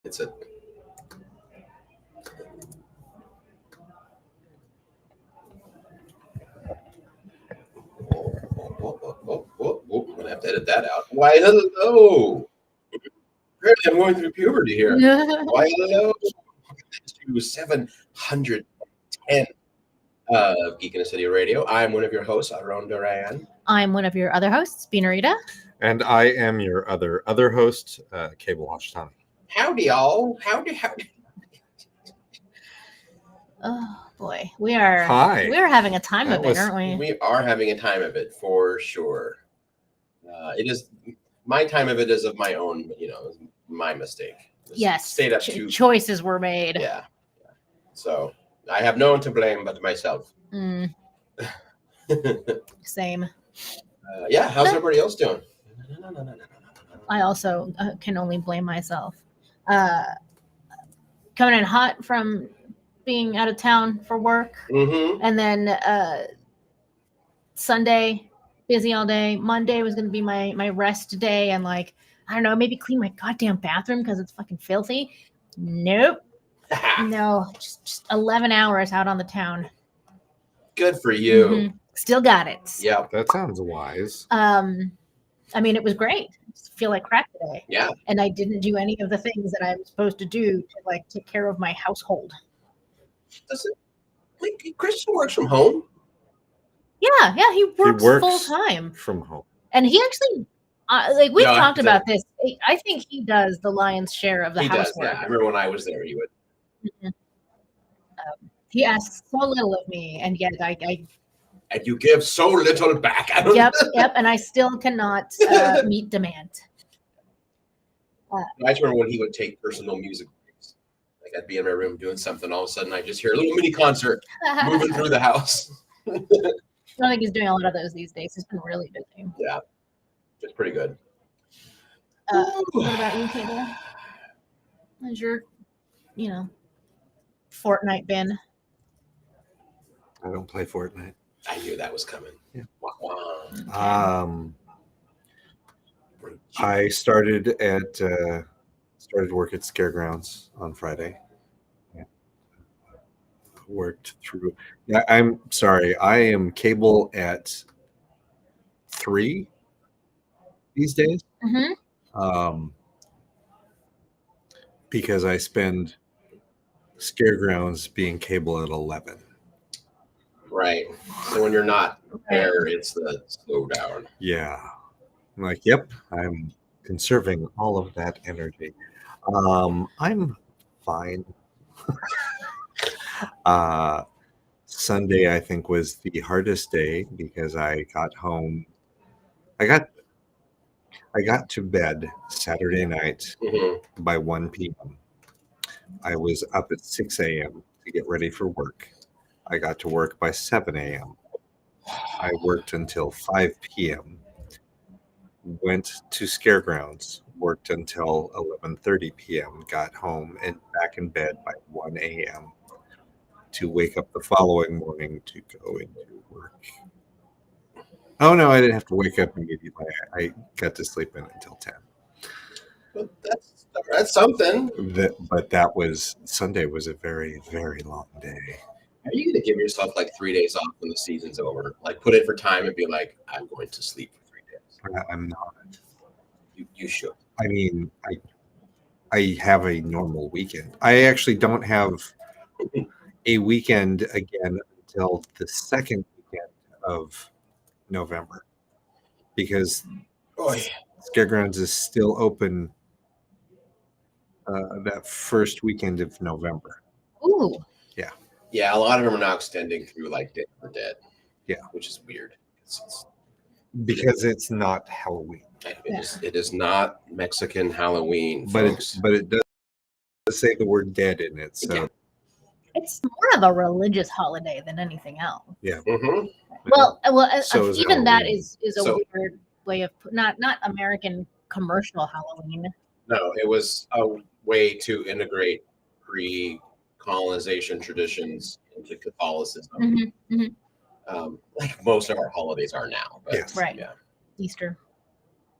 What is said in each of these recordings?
It's a I'm gonna have to edit that out. Why hello? Apparently I'm going through puberty here. Why hello to 710 of Geek in a City Radio. I'm one of your hosts, Aaron Duran. I'm one of your other hosts, Binarita. And I am your other host, Cable Hashtani. Howdy, y'all. Howdy. Oh boy, we are having a time of it, aren't we? We are having a time of it for sure. It is my time of it is of my own, my mistake. Yes, stayed up to choices were made. Yeah. So I have no one to blame but myself. Same. Yeah, how's everybody else doing? I also can only blame myself. Coming in hot from being out of town for work, and then Sunday busy all day. Monday was going to be my rest day, and I don't know, maybe clean my goddamn bathroom because it's fucking filthy. Nope. No, just 11 hours out on the town. Good for you. Mm-hmm. Still got it. Yeah, that sounds wise. I mean, it was great. I just feel like crap today. Yeah. And I didn't do any of the things that I'm supposed to do to take care of my household. Christian works from home? Yeah, he works full time from home. And he actually we've talked about this. I think he does the lion's share of the housework. Yeah, I remember when I was there, he would. Mm-hmm. He asks so little of me, and yet I and you give so little back. Yep, and I still cannot meet demand. I just remember when he would take personal music breaks. I'd be in my room doing something, all of a sudden I just hear a little mini concert moving through the house. I don't think he's doing a lot of those these days. He's been really busy. Yeah, it's pretty good. What about you, Cable? How's your, Fortnite been? I don't play Fortnite. I knew that was coming. Yeah. Wow. I started work at Scaregrounds on Friday. Yeah. Worked through. Yeah, I'm sorry. I am Cable at 3 these days. Mm-hmm. Because I spend Scaregrounds being Cable at 11. Right. So when you're not there, it's the slowdown. Yeah. I'm like, yep, I'm conserving all of that energy. I'm fine. Sunday, I think, was the hardest day because I got home. I got to bed Saturday night by 1 p.m. I was up at 6 a.m. to get ready for work. I got to work by 7 a.m. I worked until 5 p.m. Went to Scaregrounds, worked until 11:30 p.m., got home and back in bed by 1 a.m. to wake up the following morning to go into work. Oh, no, I didn't have to wake up immediately. I got to sleep in until 10. But that's something. Sunday was a very, very long day. Are you going to give yourself 3 days off when the season's over? Put in for time and be like, I'm going to sleep for 3 days. I'm not. You should. I mean, I have a normal weekend. I actually don't have a weekend again until the second weekend of November because Scaregrounds is still open that first weekend of November. Ooh. Yeah. Yeah, a lot of them are now extending through Day for Dead. Yeah. Which is weird. Because it's not Halloween. It is not Mexican Halloween, but folks. It does say the word dead in it. So yeah. It's more of a religious holiday than anything else. Yeah. Mm-hmm. Well, so even that is a weird way of not American commercial Halloween. No, it was a way to integrate pre-colonization traditions into Catholicism. Mm-hmm. Mm-hmm. Like most of our holidays are now. But, yes. Right. Yeah. Easter.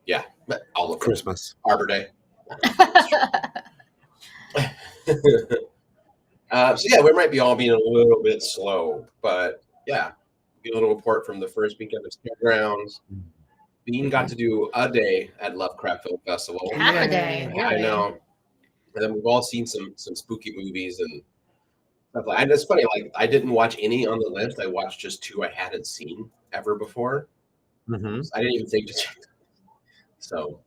Yeah, all of Christmas. Arbor Day. So yeah, we might be all being a little bit slow, but yeah, get a little report from the first weekend of Fairgrounds. Bean got to do a day at Lovecraft Film Festival. Half a day, Yay. I really. know. And then we've all seen some spooky movies and stuff like. And it's funny, like I didn't watch any on the list. I watched just 2 I hadn't seen ever before. Mm-hmm. I didn't even think to check. So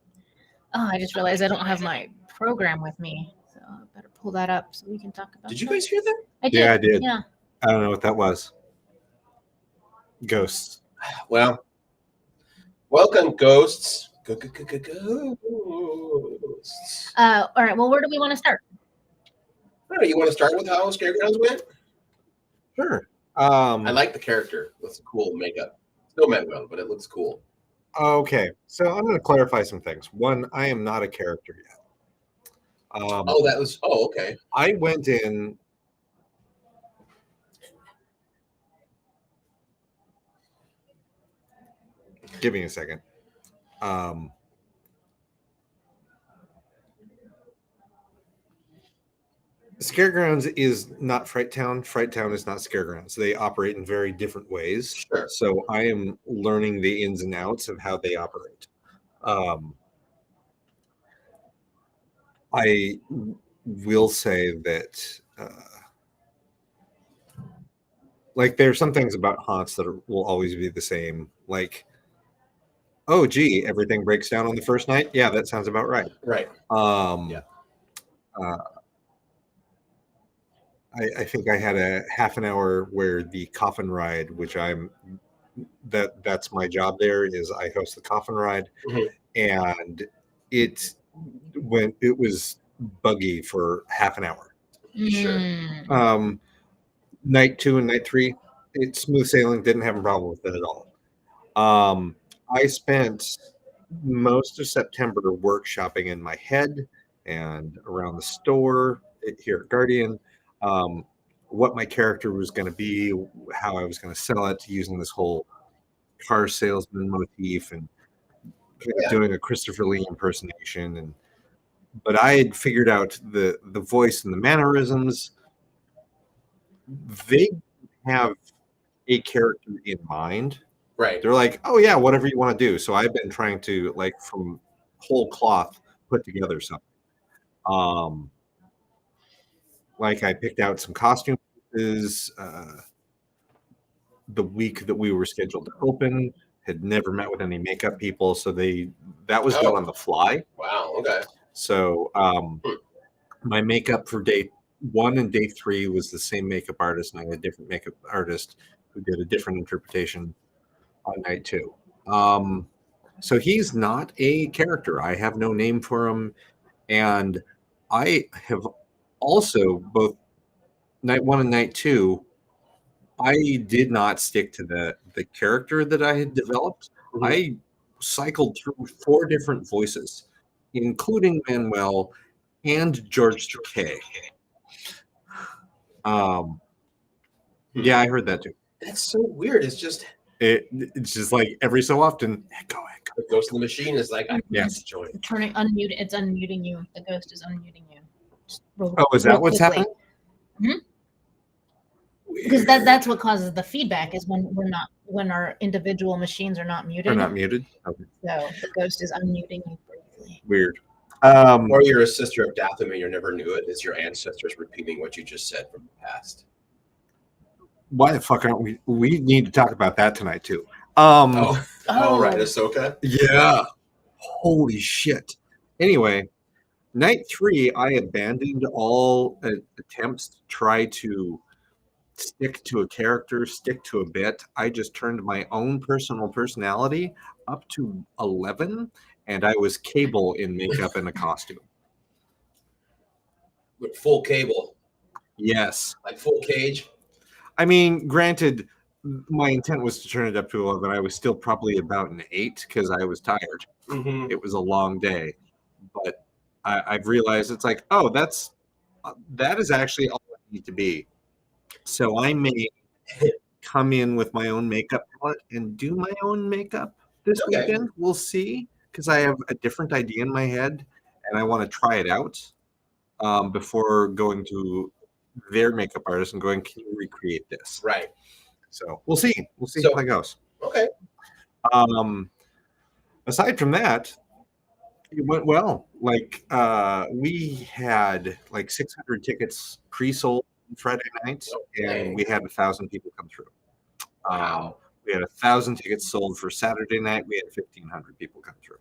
Oh, I just realized I don't have my program with me, so I better pull that up so we can talk about. did you that. guys hear that? I did. Yeah, I did. Yeah. I don't know what that was. Ghosts. Well, welcome, ghosts. Ghosts. All right. Well, where do we want to start? I don't know, you want to start with how Scaregrounds went? Sure. I like the character. That's cool makeup. Still Manuel, but it looks cool. Okay, so I'm going to clarify some things. One, I am not a character yet. Okay. I went in. Give me a second. Scaregrounds is not Fright Town. Fright Town is not Scaregrounds. They operate in very different ways. Sure. So I am learning the ins and outs of how they operate. I will say that, like, there are some things about haunts that will always be the same. Like, oh, gee, everything breaks down on the first night. Yeah, that sounds about right. Right. Yeah. I think I had a half an hour where the coffin ride, which that's my job there, is I host the coffin ride, and it was buggy for half an hour. Sure. Night 2 and night 3, it's smooth sailing. Didn't have a problem with it at all. I spent most of September workshopping in my head and around the store here at Guardian, what my character was going to be, how I was going to sell it, using this whole car salesman motif and doing a Christopher Lee impersonation. But I had figured out the voice and the mannerisms. They have a character in mind. Right. They're like, oh yeah, whatever you want to do. So I've been trying to, like, from whole cloth put together something. Like, I picked out some costume pieces the week that we were scheduled to open. Had never met with any makeup people, so that was done on the fly. Wow. Okay. So my makeup for day 1 and day 3 was the same makeup artist, and I had a different makeup artist who did a different interpretation on night 2. So he's not a character. I have no name for him, and I have also, both night 1 and night 2, I did not stick to the character that I had developed. I cycled through 4 different voices, including Manuel and George Takei. Yeah, I heard that too. That's so weird. It's just like every so often, echo. The ghost in the machine is like, I Yes. join. It's unmuting you. The ghost is unmuting you. Oh, is that what's happening? Because that's what causes the feedback, is when our individual machines are not muted. They're not muted. Okay. So the ghost is unmuting you briefly. Weird. Or you're a sister of Datham and you never knew it. It's your ancestors repeating what you just said from the past. Why the fuck aren't we? We need to talk about that tonight too. Right, Ahsoka. Yeah. Holy shit. Anyway, night 3, I abandoned all attempts to try to stick to a character, stick to a bit. I just turned my own personal personality up to 11, and I was Cable in makeup and a costume. With full Cable. Yes. Like full Cage. I mean, granted, my intent was to turn it up to 11. I was still probably about an 8 because I was tired. It was a long day. But I've realized it's like, oh, that is actually all I need to be. So I may come in with my own makeup palette and do my own makeup this weekend. We'll see, because I have a different idea in my head and I want to try it out. before going to their makeup artist and going, can you recreate this? Right. So we'll see. We'll see So- how that goes. Okay. Aside from that, it went well. Like we had like 600 tickets pre-sold Friday night, Okay. and we had 1,000 people come through. Wow. We had 1,000 tickets sold for Saturday night. We had 1,500 people come through.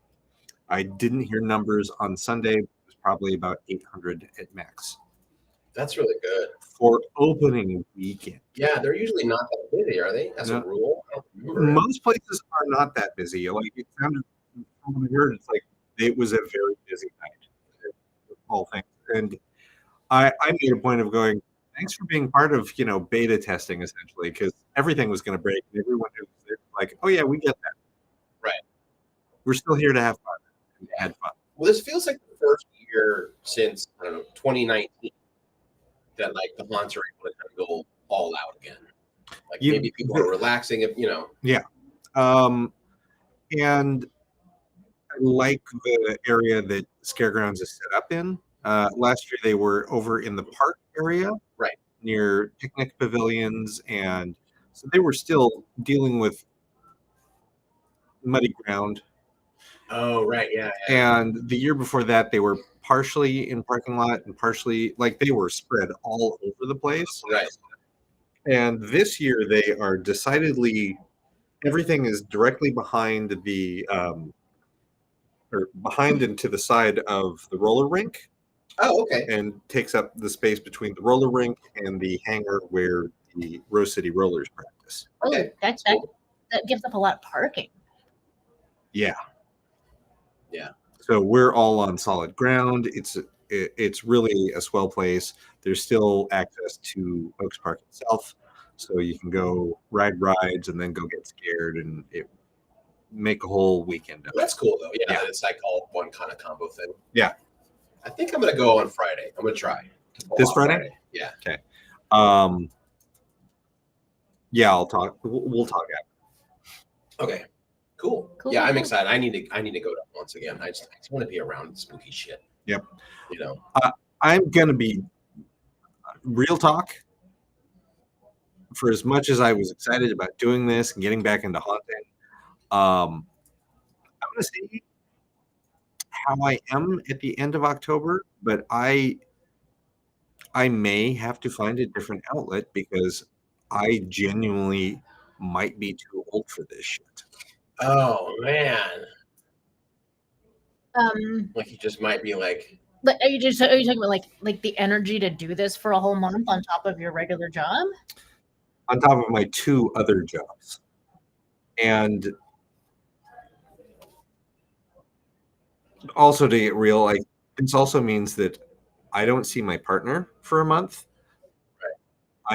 I didn't hear numbers on Sunday. It was probably about 800 at max That's really good. for opening weekend. Yeah, they're usually not that busy, are they? As No. a rule, I don't remember. Most places are not that busy. Like it sounded, from what I heard, it's like it was a very busy night. All things, and I made a point of going. Thanks for being part of beta testing essentially, because everything was going to break, and everyone who was there was like, oh yeah, we get that. Right. We're still here to have fun. And they had fun. Well, this feels like the first year since, I don't know, 2019 that like the haunts are able to kind of go all out again. Like maybe people are relaxing, And I like the area that Scaregrounds is set up in. Last year they were over in the park area, Right. near picnic pavilions, and so they were still dealing with muddy ground. Oh, right. Yeah. And the year before that, they were partially in parking lot and partially like they were spread all over the place. Right. And this year they are decidedly everything is directly behind the or behind and to the side of the roller rink, Oh, okay. and takes up the space between the roller rink and the hangar where the Rose City Rollers practice. Oh, Okay. that gives up a lot of parking. Yeah. Yeah. So we're all on solid ground. It's really a swell place. There's still access to Oaks Park itself, so you can go ride rides and then go get scared and make a whole weekend of it. That's cool though. Yeah, Yeah. it's like all one kind of combo thing. Yeah. I think I'm gonna go on Friday. I'm gonna try to pull This off Friday? Yeah. Yeah, I'll talk. We'll talk after. Okay. Cool. Cool, Yeah, I'm cool. excited. I need to go to once again. I just want to be around spooky shit. Yep. I'm gonna be real talk. For as much as I was excited about doing this and getting back into haunting, I'm gonna see how I am at the end of October, but I may have to find a different outlet because I genuinely might be too old for this shit. Oh man. Like you just might be like. But are you talking about like the energy to do this for a whole month on top of your regular job? On top of my 2 other jobs. And also to get real, like this also means that I don't see my partner for a month. Right.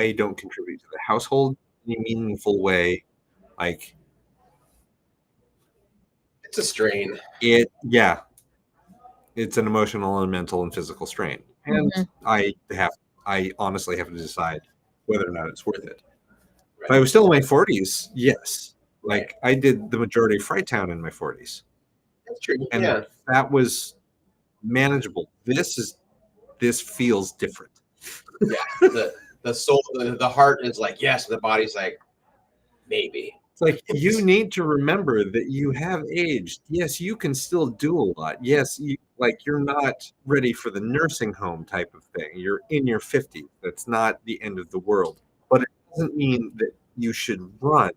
I don't contribute to the household in a meaningful way. Like It's a strain. It's an emotional and mental and physical strain. And I honestly have to decide whether or not it's worth it. If I was still in my 40s, yes. Like I did the majority of Fright Town in my 40s. That's true. And yeah. that was manageable. This feels different. Yeah. The soul, the heart is like yes. The body's like maybe. It's like you need to remember that you have aged. Yes, you can still do a lot. Yes, you're not ready for the nursing home type of thing. You're in your 50s. That's not the end of the world. But it doesn't mean that you should run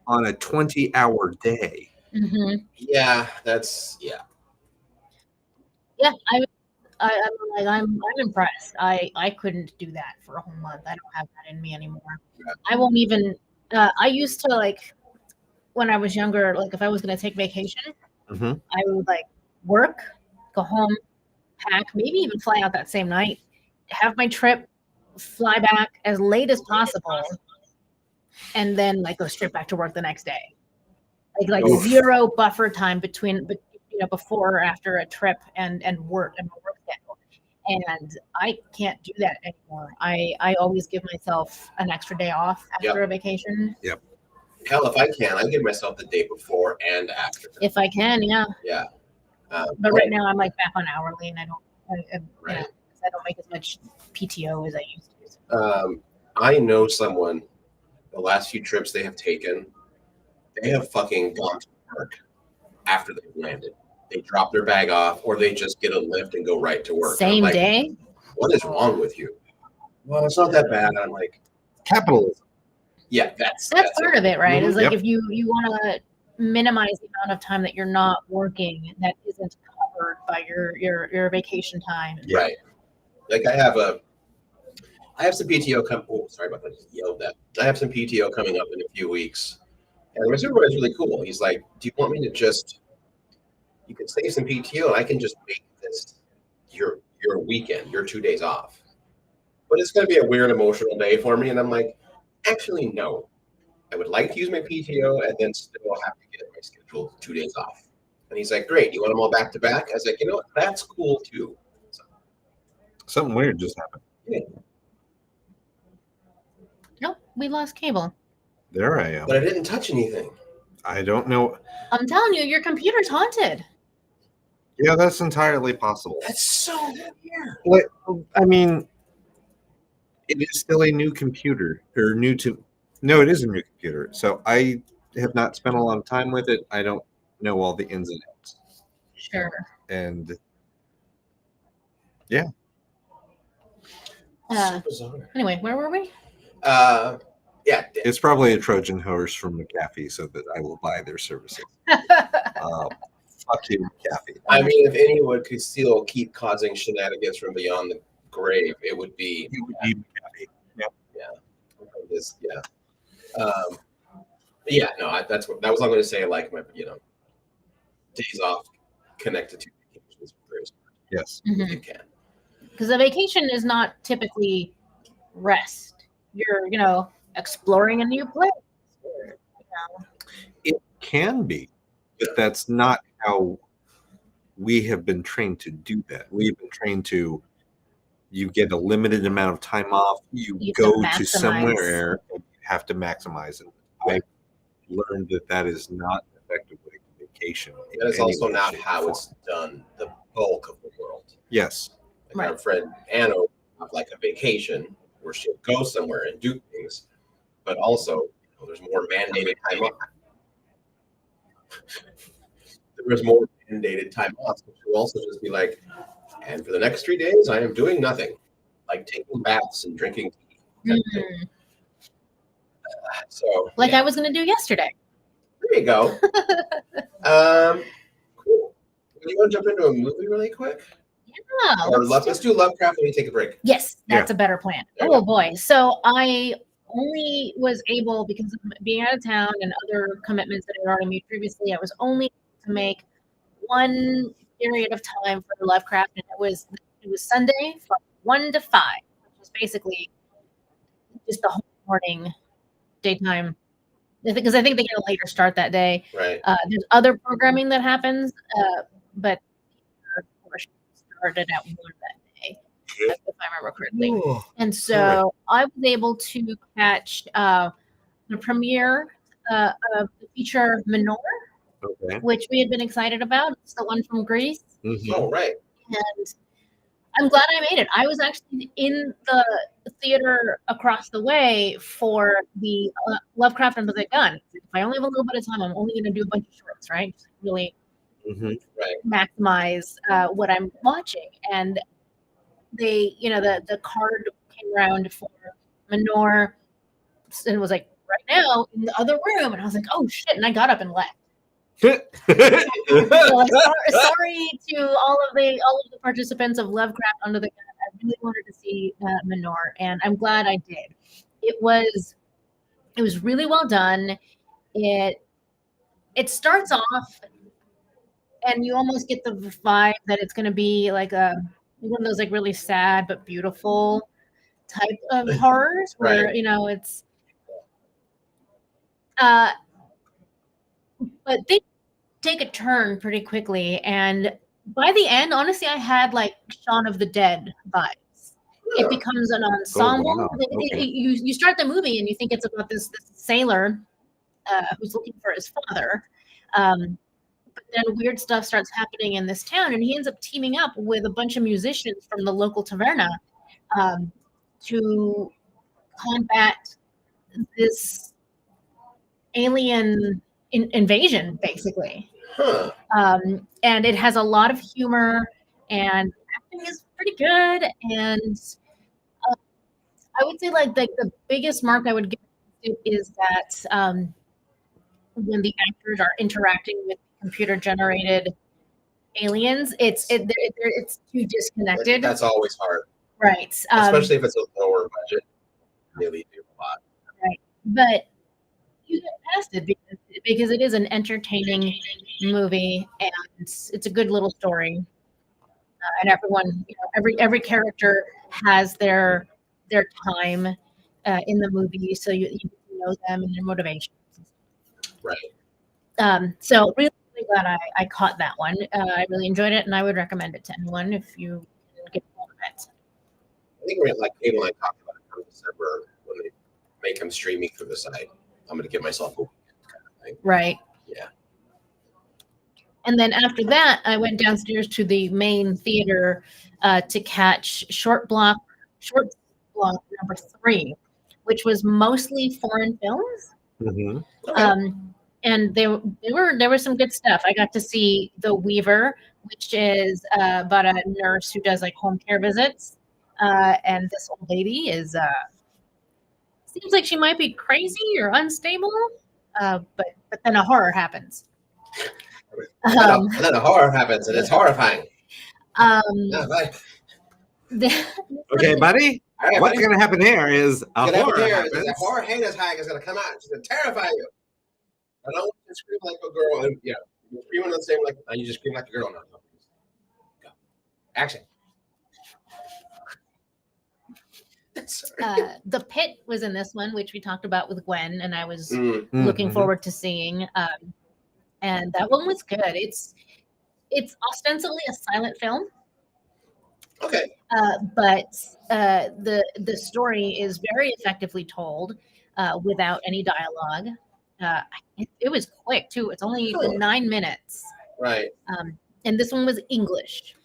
on a 20-hour day. Mm-hmm. Yeah, that's Yeah, I'm impressed. I couldn't do that for a whole month. I don't have that in me anymore. Yeah. I won't even. I used to like when I was younger. Like if I was going to take vacation, Mm-hmm. I would like work, go home, pack, maybe even fly out that same night, have my trip, fly back as late as possible, and then like go straight back to work the next day. Like Oof. zero buffer time between before or after a trip and work and my work schedule. And I can't do that anymore. I always give myself an extra day off after a vacation. hell. If I can, I give myself the day before and after. If I can, yeah. Yeah. But right now I'm like back on hourly and I don't Right. 'cause I don't make as much PTO as I used to. I know someone. The last few trips they have taken, they have fucking gone to work after they've landed. They drop their bag off, or they just get a lift and go right to work. Same I'm like, day. what is wrong with you? Well, it's not that bad. I'm like, Capitalism. yeah, that's Part of it, right? Mhm. Is like Yep. if you want to minimize the amount of time that you're not working that isn't covered by your vacation time. Yeah. Right. Like I have some PTO come. Oh, sorry about that. I just yelled that. I have some PTO coming up in a few weeks, and my supervisor's really cool. He's like, "Do you want me to just? You can save some PTO, and I can just make this your weekend, your 2 days off. But it's going to be a weird emotional day for me." And I'm like, "Actually, no. I would like to use my PTO and then still have to get my scheduled 2 days off." And he's like, "Great. You want them all back to back?" I was like, "You know what? That's cool too." So, Something weird just happened. Nope, we lost cable. There I am. but I didn't touch anything. I don't know. I'm telling you, your computer's haunted. Yeah, that's entirely possible. That's so weird. Like, I mean, it is still a new computer, or new to. No, it is a new computer. So I have not spent a lot of time with it. I don't know all the ins and outs. Sure. And Uh, So bizarre. anyway, where were we? Yeah. it's probably a Trojan horse from McAfee, so that I will buy their services. Fuck you, McAfee. I mean, if anyone could still keep causing shenanigans from beyond the grave, it would be It would be McAfee. this. Yeah. Yeah. No, that was all I'm going to say. Like my, days off connected to vacations. Yes. You can. Because a vacation is not typically rest. You're, exploring a new place. Or, It can be, but that's not how we have been trained to do that. We've been trained to, you get a limited amount of time off, you You go have to to maximize. somewhere, and you have to maximize it. I learned that is not effectively vacation. in That is any also way, not shape, or how form. it's done the bulk of the world. Yes. Like our friend Anna would have like a vacation where she'll go somewhere and do things, but also there's more mandated time off. There was more mandated time off. So she'll also just be like, and for the next 3 days, I am doing nothing, like taking baths and drinking tea. Kind of thing. So like yeah, I was going to do yesterday. there you go. Cool. Do you want to jump into a movie really quick? Yeah, Or let's do Lovecraft and we take a break. Yes, that's a better plan. There you Oh boy. So I only was able, because of being out of town and other commitments that I already made previously, I was only able to make one period of time for Lovecraft, and it was Sunday from 1 to 5, which was basically just the whole morning daytime. Because I think they get a later start that day. Right. There's other programming that happens, but started at 1 that day, if I remember correctly. And so I was able to catch the premiere of the feature Menor, Okay. which we had been excited about. It's the one from Greece. Mhm. Oh, right. And I'm glad I made it. I was actually in the theater across the way for the Lovecraft Under the Gun. If I only have a little bit of time, I'm only going to do a bunch of shorts, right? Just really Mhm. maximize what I'm watching. And they, the card came around for Menor, and it was like right now in the other room, and I was like, oh shit! And I got up and left. So, like, sorry to all of the participants of Lovecraft Under the Gun. I really wanted to see Menor, and I'm glad I did. It was really well done. It starts off, and you almost get the vibe that it's going to be like one of those like really sad but beautiful type of horrors, where Right. it's. But they take a turn pretty quickly, and by the end, honestly, I had like Shaun of the Dead vibes. It becomes an ensemble. wow. Okay. You start the movie and you think it's about this sailor who's looking for his father, but then weird stuff starts happening in this town, and he ends up teaming up with a bunch of musicians from the local taverna to combat this alien invasion, basically. Huh. And it has a lot of humor, and acting is pretty good. And I would say, like, the biggest mark I would give it is that when the actors are interacting with computer generated aliens, it's too disconnected. That's always hard, right? Especially if it's a lower budget. Really do a lot. Right, but you get past it because it is an entertaining movie, and it's a good little story. And everyone, every character has their time in the movie, so you know them and their motivations. Right. So really, really glad I caught that one. I really enjoyed it, and I would recommend it to anyone if you get hold of it. I think we're like Cable and I talked about it in December when they make them streaming through the site. I'm going to give myself a weekend kind of thing. Right. Yeah. And then after that, I went downstairs to the main theater to catch Short Block number 3, which was mostly foreign films. Mm-hmm. Okay. And there was some good stuff. I got to see The Weaver, which is about a nurse who does like home care visits. And this old lady is seems like she might be crazy or unstable. But then a horror happens. And then a horror happens, and it's horrifying. Yeah, right. Okay, buddy. All right, What's going to happen here is a horror happens. The horror haters hag is going to come out. She's going to terrify you. I don't want you to scream like a girl. And, you're screaming the same like you just scream like a girl. No. Go. Action. The Pit was in this one, which we talked about with Gwen, and I was Mm-hmm. looking forward to seeing. And that one was good. It's ostensibly a silent film. Okay. But the story is very effectively told without any dialogue. It was quick too. It's only 9 minutes. Right. And this one was English.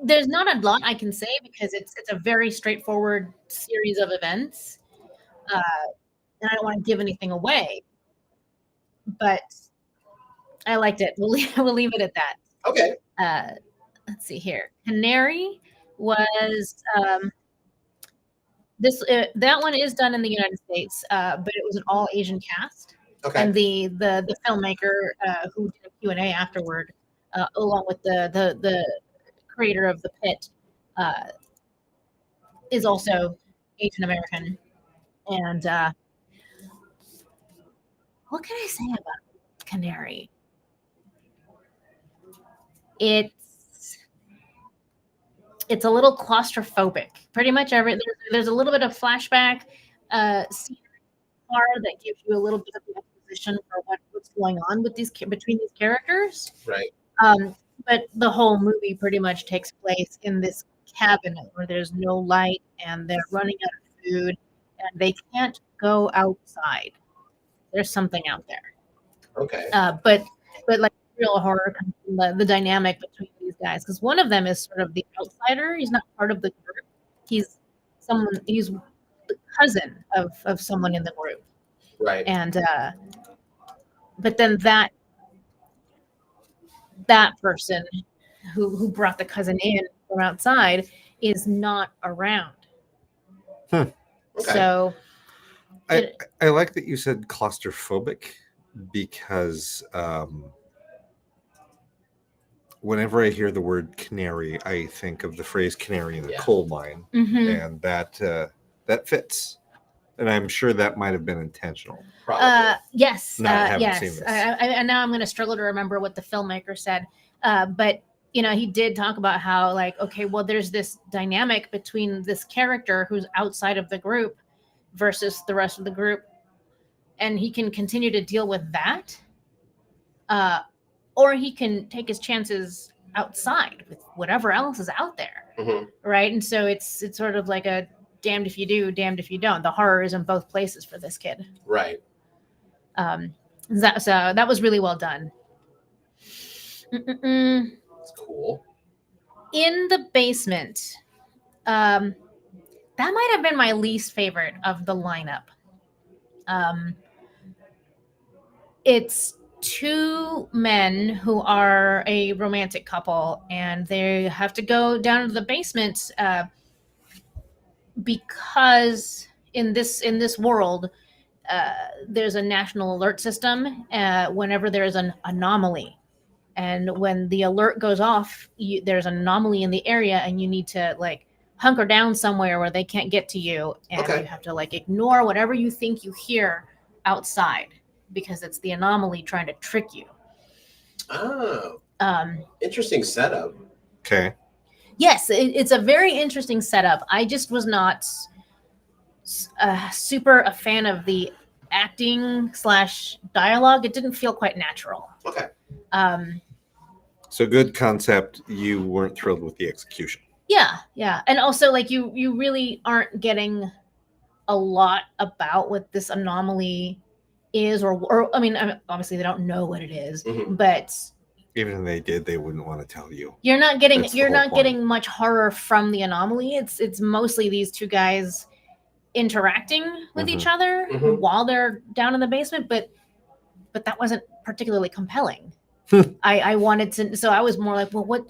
There's not a lot I can say because it's a very straightforward series of events, and I don't want to give anything away. But I liked it. We'll leave it at that. Okay. Let's see here. Canary was that one is done in the United States, but it was an all Asian cast. Okay. And the filmmaker who did a Q&A afterward, along with the creator of The Pit, is also Asian American. And what can I say about Canary? It's a little claustrophobic. Pretty much there's a little bit of flashback scene that gives you a little bit of the exposition for what's going on with between these characters. Right. But the whole movie pretty much takes place in this cabinet where there's no light and they're running out of food and they can't go outside. There's something out there. Okay. But like real horror comes from the dynamic between these guys, because one of them is sort of the outsider. He's not part of the group. He's the cousin of someone in the group. Right. And but then that person who brought the cousin in from outside is not around. Okay. So I like that you said claustrophobic, because whenever I hear the word canary, I think of the phrase canary in the coal mine, and that fits. And I'm sure that might have been intentional. Probably. Yes. No, I haven't yes. seen this. And now I'm going to struggle to remember what the filmmaker said. But he did talk about how, like, okay, well, there's this dynamic between this character who's outside of the group versus the rest of the group, and he can continue to deal with that, or he can take his chances outside with whatever else is out there, right? And so it's sort of like a damned if you do, damned if you don't. The horror is in both places for this kid, right? So that was really well done. That's cool. In the basement, that might have been my least favorite of the lineup. It's two men who are a romantic couple, and they have to go down to the basement because in this world, there's a national alert system whenever there's an anomaly. And when the alert goes off, there's an anomaly in the area, and you need to like hunker down somewhere where they can't get to you, and Okay. you have to like ignore whatever you think you hear outside because it's the anomaly trying to trick you. Oh, interesting setup. Okay. Yes, it's a very interesting setup. I just was not super a fan of the acting / dialogue. It didn't feel quite natural. Okay. So good concept. You weren't thrilled with the execution. Yeah, and also like you really aren't getting a lot about what this anomaly is, or I mean, obviously they don't know what it is, Mhm. but Even if they did, they wouldn't want to tell you. you're not getting That's the whole point. getting much horror from the anomaly. It's mostly these two guys interacting with each other Mhm. while they're down in the basement, but that wasn't particularly compelling. I wanted to, so I was more like, well, what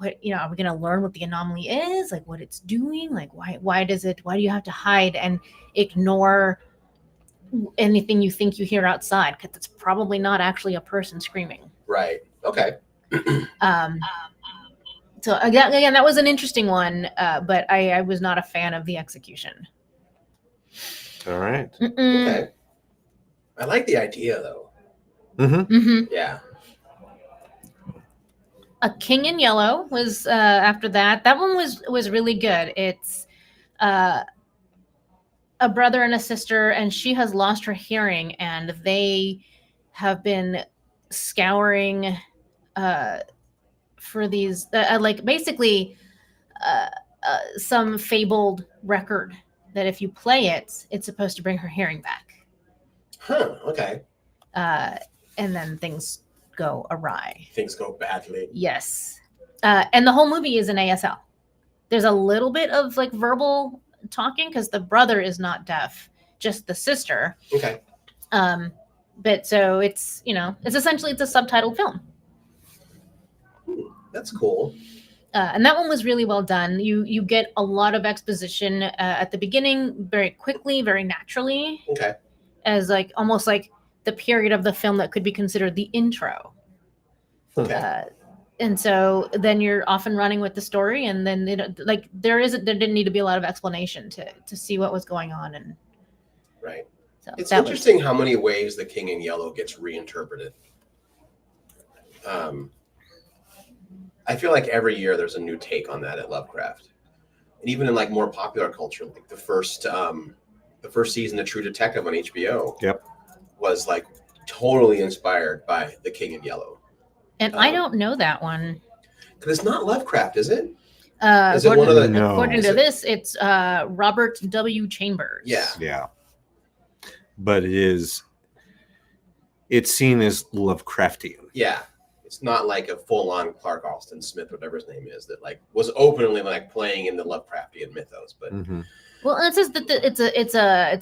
are we going to learn what the anomaly is, like what it's doing, like why do you have to hide and ignore anything you think you hear outside, because it's probably not actually a person screaming. Right. Okay. So again, that was an interesting one, but I was not a fan of the execution. All right. Okay. I like the idea though. Yeah. A King in Yellow was after that. That one was really good. It's a brother and a sister, and she has lost her hearing, and they have been scouring for these like basically some fabled record that if you play it, it's supposed to bring her hearing back. Huh. Okay. And then things go awry. Things go badly. Yes. And the whole movie is in ASL. There's a little bit of like verbal talking because the brother is not deaf, just the sister. Okay. But so it's, it's essentially a subtitled film. That's cool. And that one was really well done. You get a lot of exposition at the beginning, very quickly, very naturally. Okay. As like almost like the period of the film that could be considered the intro. Okay. And so then you're off and running with the story, and then there didn't need to be a lot of explanation to see what was going on. And right. So it's interesting how many ways the King in Yellow gets reinterpreted. I feel like every year there's a new take on that at Lovecraft, and even in like more popular culture, like the first season of True Detective on HBO. Yep. Was like totally inspired by the King in Yellow. And I don't know that one. Because it's not Lovecraft, is it? Is it one of the? No. According to this, it's Robert W. Chambers. Yeah. Yeah. But it's seen as Lovecraftian. Yeah. It's not like a full-on Clark Alston Smith, whatever his name is, that like was openly like playing in the Lovecraftian mythos. But well, it says that it's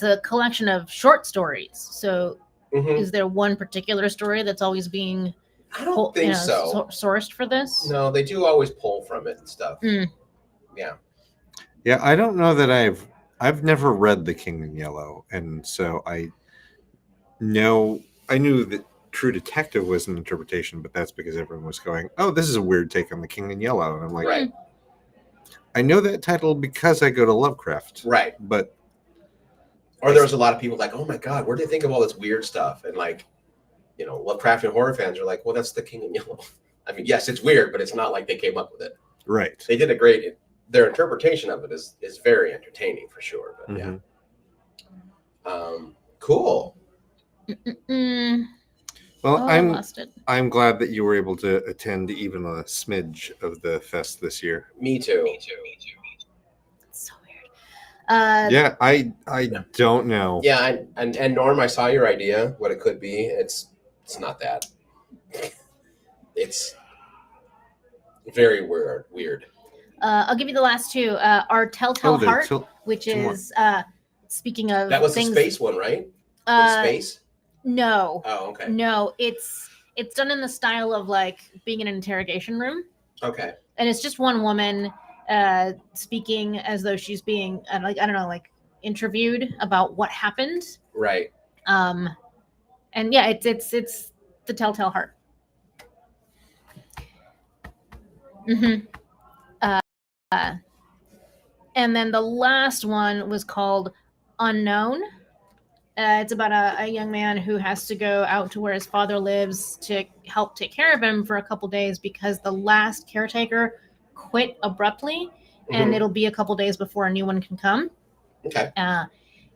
a collection of short stories. So is there one particular story that's always being I don't think so. Sourced for this? No, they do always pull from it and stuff. Yeah. Yeah, I don't know that I've never read The King in Yellow, and so I knew that True Detective was an interpretation, but that's because everyone was going, "Oh, this is a weird take on The King in Yellow," and I'm like, right. I know that title because I go to Lovecraft, right? But there was a lot of people like, "Oh my God, where do they think of all this weird stuff?" And like, Lovecraftian horror fans are like, "Well, that's The King in Yellow." I mean, yes, it's weird, but it's not like they came up with it. Right. They did a great. Their interpretation of it is very entertaining for sure. But yeah. Cool. Well, I'm glad that you were able to attend even a smidge of the fest this year. Me too. It's so weird. Yeah, I don't know. Yeah, and Norm, I saw your idea, what it could be. It's It's not that. It's very weird. I'll give you the last two. Our Telltale there's Heart, still which two more. is speaking of That was things. the space one, right? In Uh, space? no, Oh, okay. no, it's done in the style of like being in an interrogation room, Okay. and it's just one woman speaking as though she's being like I don't know, like interviewed about what happened. Right. And yeah, it's the Telltale Heart. Mm-hmm. And then the last one was called Unknown. It's about a young man who has to go out to where his father lives to help take care of him for a couple days because the last caretaker quit abruptly, and Mhm. it'll be a couple days before a new one can come. Okay.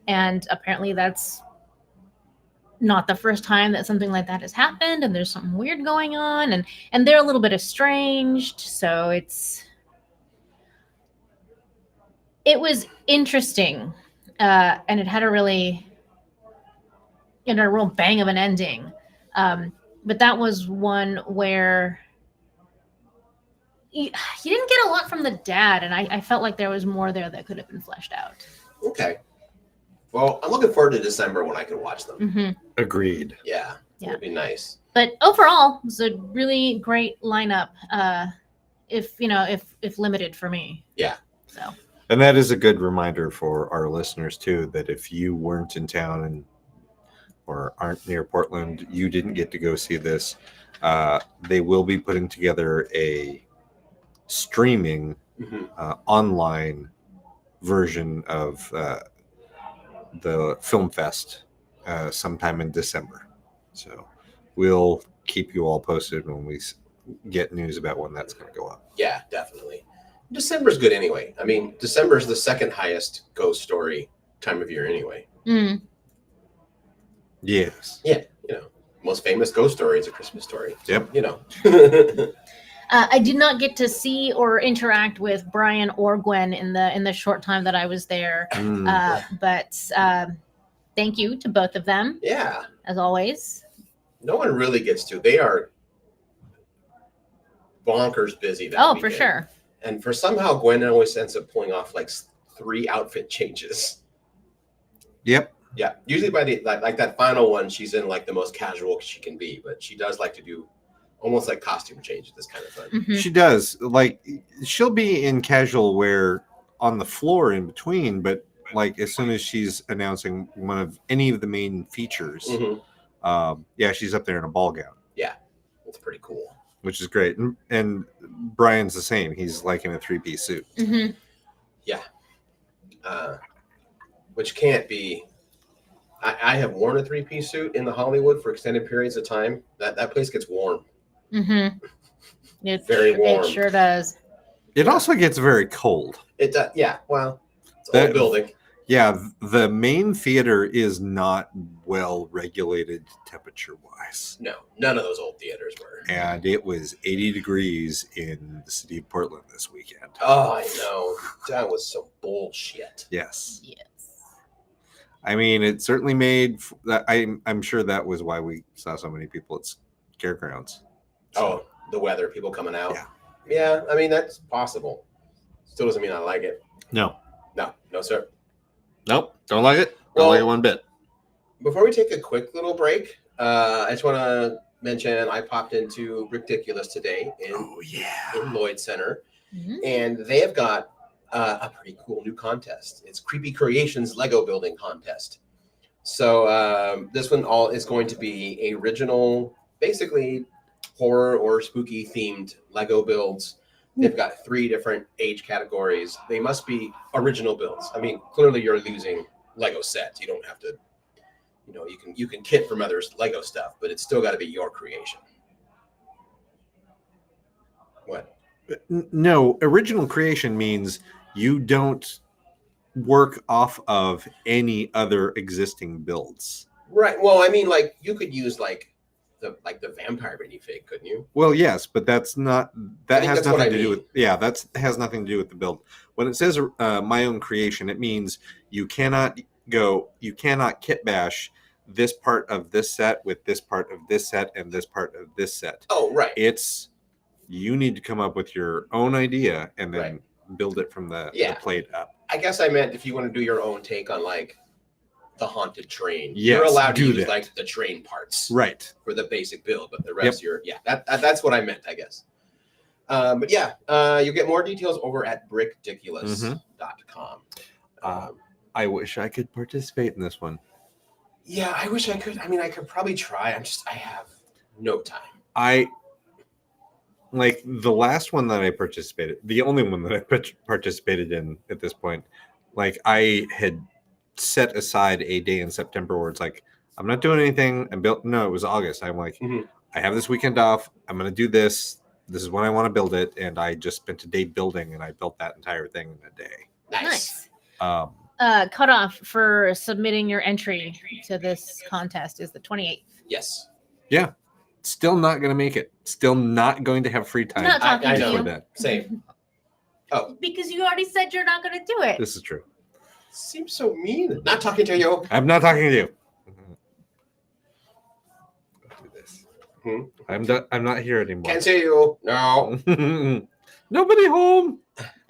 And apparently that's not the first time that something like that has happened, and there's something weird going on, and they're a little bit estranged, so it was interesting, and it had a really a real bang of an ending, but that was one where you didn't get a lot from the dad, and I felt like there was more there that could have been fleshed out. Okay. Well, I'm looking forward to December when I can watch them. Mm-hmm. Agreed. Yeah. Yeah. It'll be nice. But overall, it was a really great lineup. If limited for me. Yeah. So. And that is a good reminder for our listeners too, that if you weren't in town or aren't near Portland, you didn't get to go see this. They will be putting together a streaming online version of the Film Fest sometime in December. So we'll keep you all posted when we get news about when that's going to go up. Yeah, definitely. December's good anyway. I mean, December's the second highest ghost story time of year anyway. Mm. Yes. Yeah, most famous ghost story is A Christmas Story. So, Yep. I did not get to see or interact with Brian or Gwen in the short time that I was there, but thank you to both of them. Yeah. As always. No one really gets to. They are bonkers busy that weekend. For sure. And for somehow Gwen always ends up pulling off like 3 outfit changes. Yep. Yeah. Usually by the like that final one, she's in like the most casual she can be, but she does like to do almost like costume changes, this kind of thing. Mm-hmm. She does. Like she'll be in casual wear on the floor in between, but like as soon as she's announcing any of the main features, she's up there in a ball gown. Yeah. That's pretty cool. Which is great. And Brian's the same. He's like in a 3-piece suit. Mm-hmm. Yeah. Which can't be. I have worn a 3-piece suit in the Hollywood for extended periods of time. That place gets warm. Mm-hmm. Very warm. It sure does. It also gets very cold. It does. Yeah. Well, it's an old building. Yeah, the main theater is not well regulated temperature-wise. No, none of those old theaters were. And it was 80 degrees in the city of Portland this weekend. Oh, I know. That was some bullshit. Yes. Yes. I mean, it certainly made. I'm sure that was why we saw so many people at Caregrounds. So, the weather, people coming out. Yeah. Yeah, I mean, that's possible. Still doesn't mean I like it. No, sir. Nope. Don't like it. Don't like it one bit. Before we take a quick little break, I just want to mention I popped into Ridiculous today in Lloyd Center, and they have got a pretty cool new contest. It's Creepy Creations Lego Building Contest. So this one is going to be a original, basically horror or spooky themed Lego builds. They've got 3 different age categories. They must be original builds. I mean, clearly you're using Lego sets. You don't have to, you can kit from others' Lego stuff, but it's still got to be your creation. What? No, original creation means you don't work off of any other existing builds. Right. Well, I mean, like you could use like the vampire minifig, couldn't you? Well, yes, but that's not. That has nothing to do with. Yeah, that has nothing to do with the build. When it says my own creation, it means you cannot kit bash this part of this set with this part of this set and this part of this set. Oh, right. It's you need to come up with your own idea and then build it from the plate up. I guess I meant if you want to do your own take on like the haunted train, Yes, you're allowed to do use that. like the train parts Right. for the basic build, but the rest that's what I meant, I guess. But yeah, you'll get more details over at brickdiculous.com. I wish I could participate in this one. Yeah, I wish I could. I mean, I could probably try. I have no time. I like the last one that I participated, the only one that I participated in at this point. Like I had set aside a day in September where it's like, I'm not doing anything. No, it was August. I'm like, I have this weekend off. I'm going to do this. This is when I want to build it. And I just spent a day building and I built that entire thing in a day. Nice. Cutoff for submitting your entry to this contest is the 28th. Yes. Yeah. Still not going to make it. Still not going to have free time. Not talking I to know you. that. Same. Oh, Because you already said you're not going to do it. This is true. seems so mean. Not talking to you. I'm not talking to you. Do this. I'm not here anymore. Can't see you. No. Nobody home.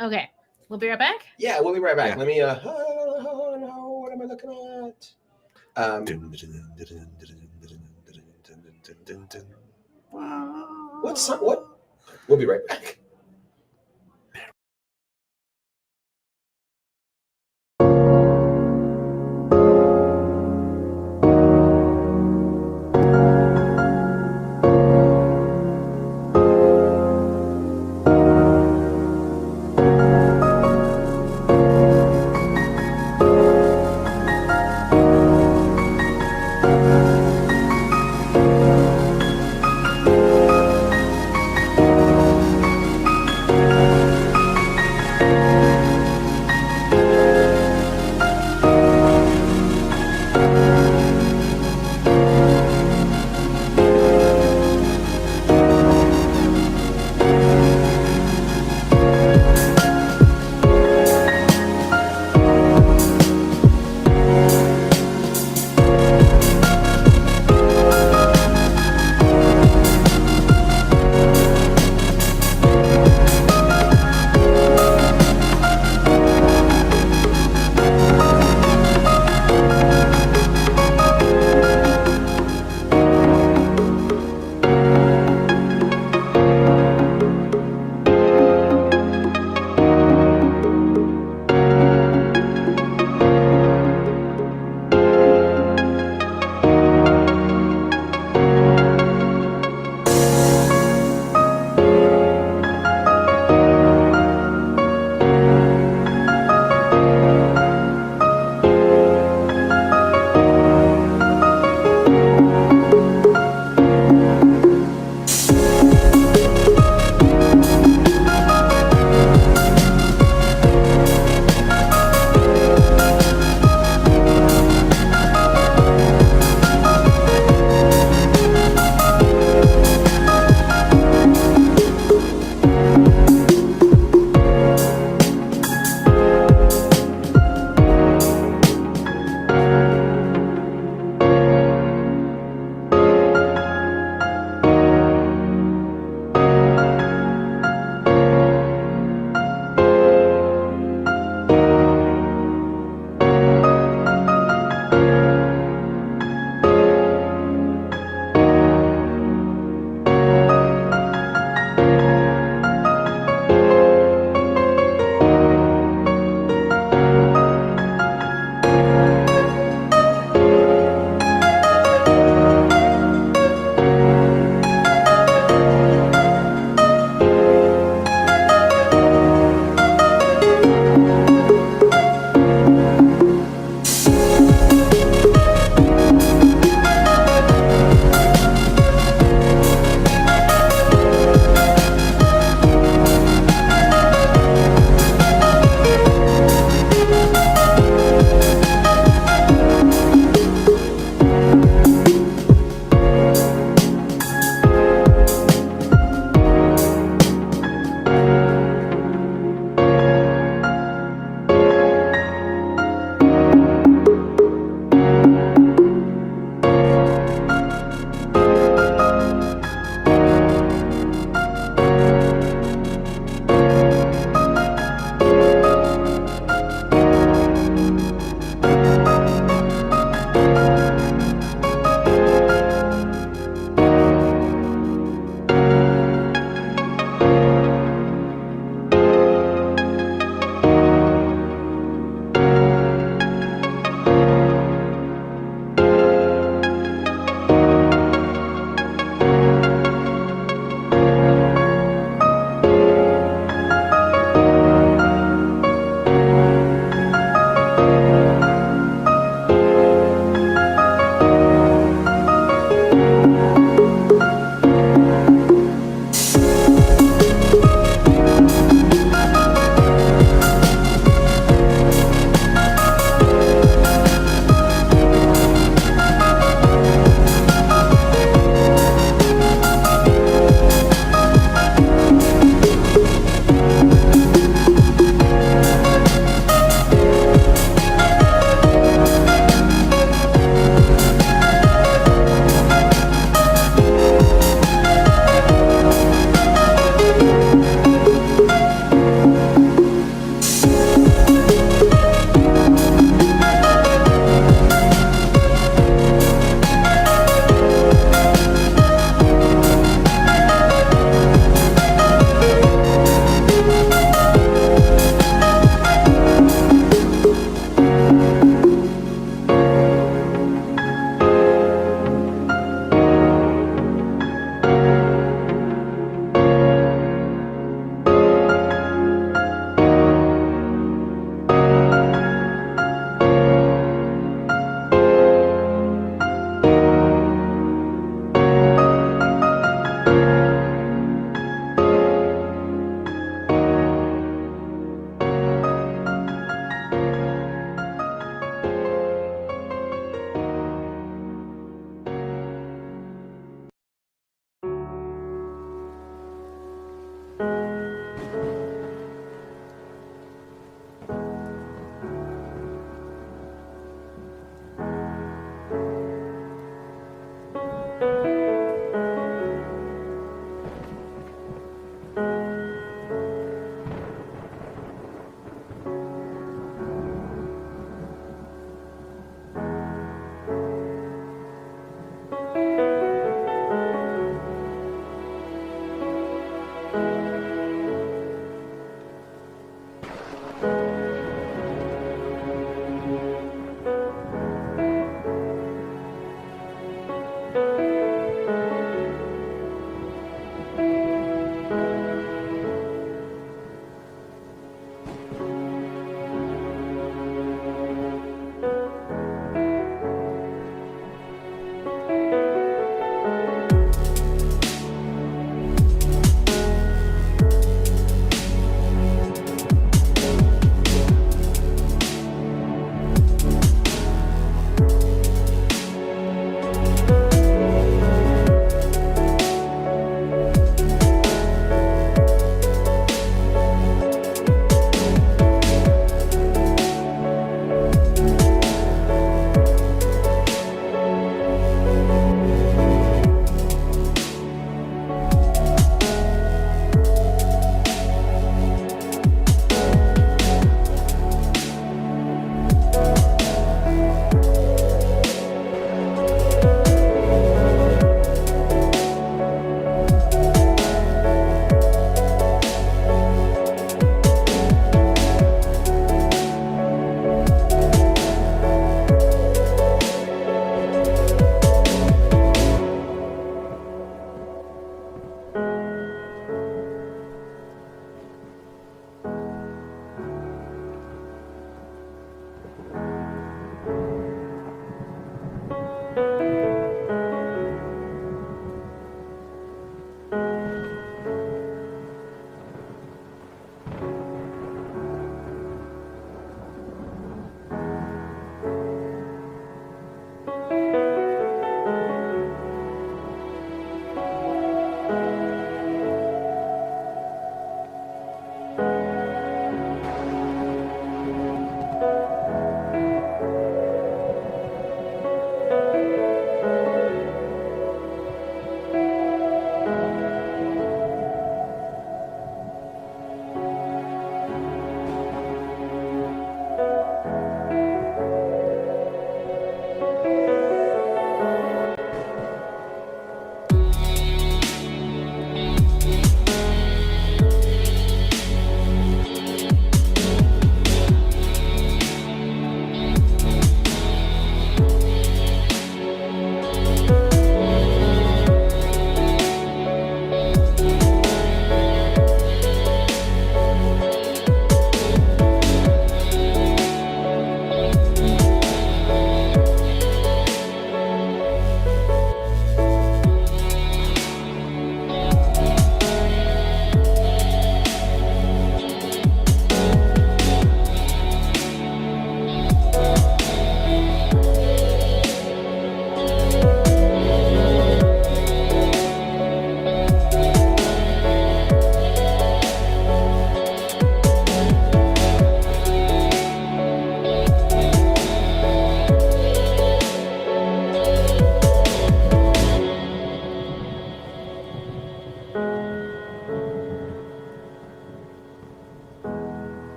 Okay. We'll be right back. Yeah, we'll be right back. Yeah. Let me no, what am I looking at? What? We'll be right back.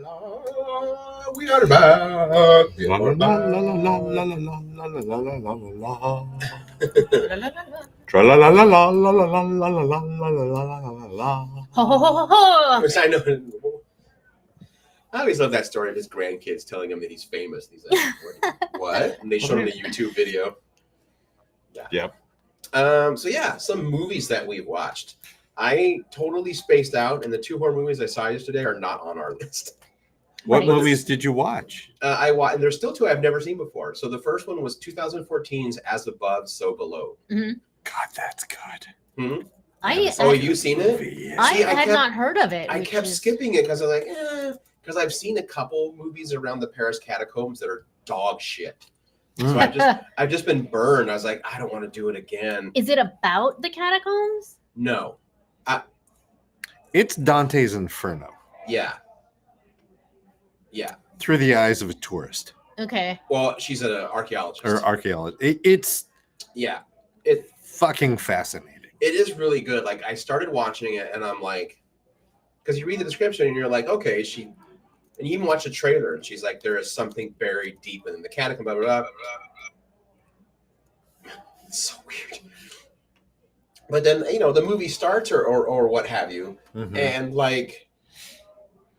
la, we are back. We La, are la, la, la, la, back. la, la, la, la, la, la, la. Tra la la la la la la la la la la la la la la. Ho, ho, ho, ho, ho. Which I know. I always love that story of his grandkids telling him that he's famous. And he's like, what? And they showed him the YouTube video. Yeah. Yep. So yeah, some movies that we've watched. I totally spaced out, and the 2 horror movies I saw yesterday are not on our list. What Right. movies did you watch? I watched, and there's still 2 I've never seen before. So the first one was 2014's As Above, So Below. God, that's good. Hmm? I You seen it? Yes. I See, I had kept- not heard of it. I which kept is- skipping it because I'm like, because I've seen a couple movies around the Paris catacombs that are dog shit. So I've just been burned. I was like, I don't want to do it again. Is it about the catacombs? No. It's Dante's Inferno Yeah. Yeah. through the eyes of a tourist Okay. Well, she's an archaeologist. or archaeologist. It's Yeah. It fucking fascinating. is really good. Like I started watching it and I'm like, because you read the description and you're like, okay, and you even watch the trailer and she's like, there is something buried deep in the catacomb, blah, blah, blah, blah, blah. It's so weird. But then, the movie starts or what have you. Mhm. And like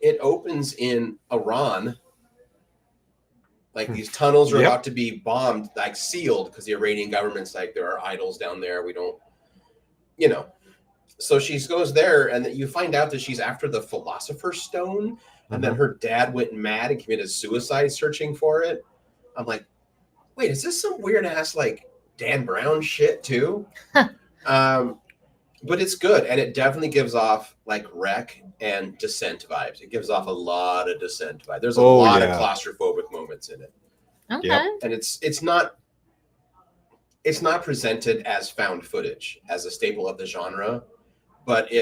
it opens in Iran. Like these tunnels are Yep. about to be bombed, like sealed, because the Iranian government's like, there are idols down there. We don't, So she goes there, and you find out that she's after the Philosopher's Stone, and then her dad went mad and committed suicide searching for it. I'm like, wait, is this some weird ass like Dan Brown shit too? But it's good, and it definitely gives off like Wreck and Descent vibes. It gives off a lot of Descent vibes. There's a lot of claustrophobic moments in it, Okay. Yep. and it's not presented as found footage as a staple of the genre, but she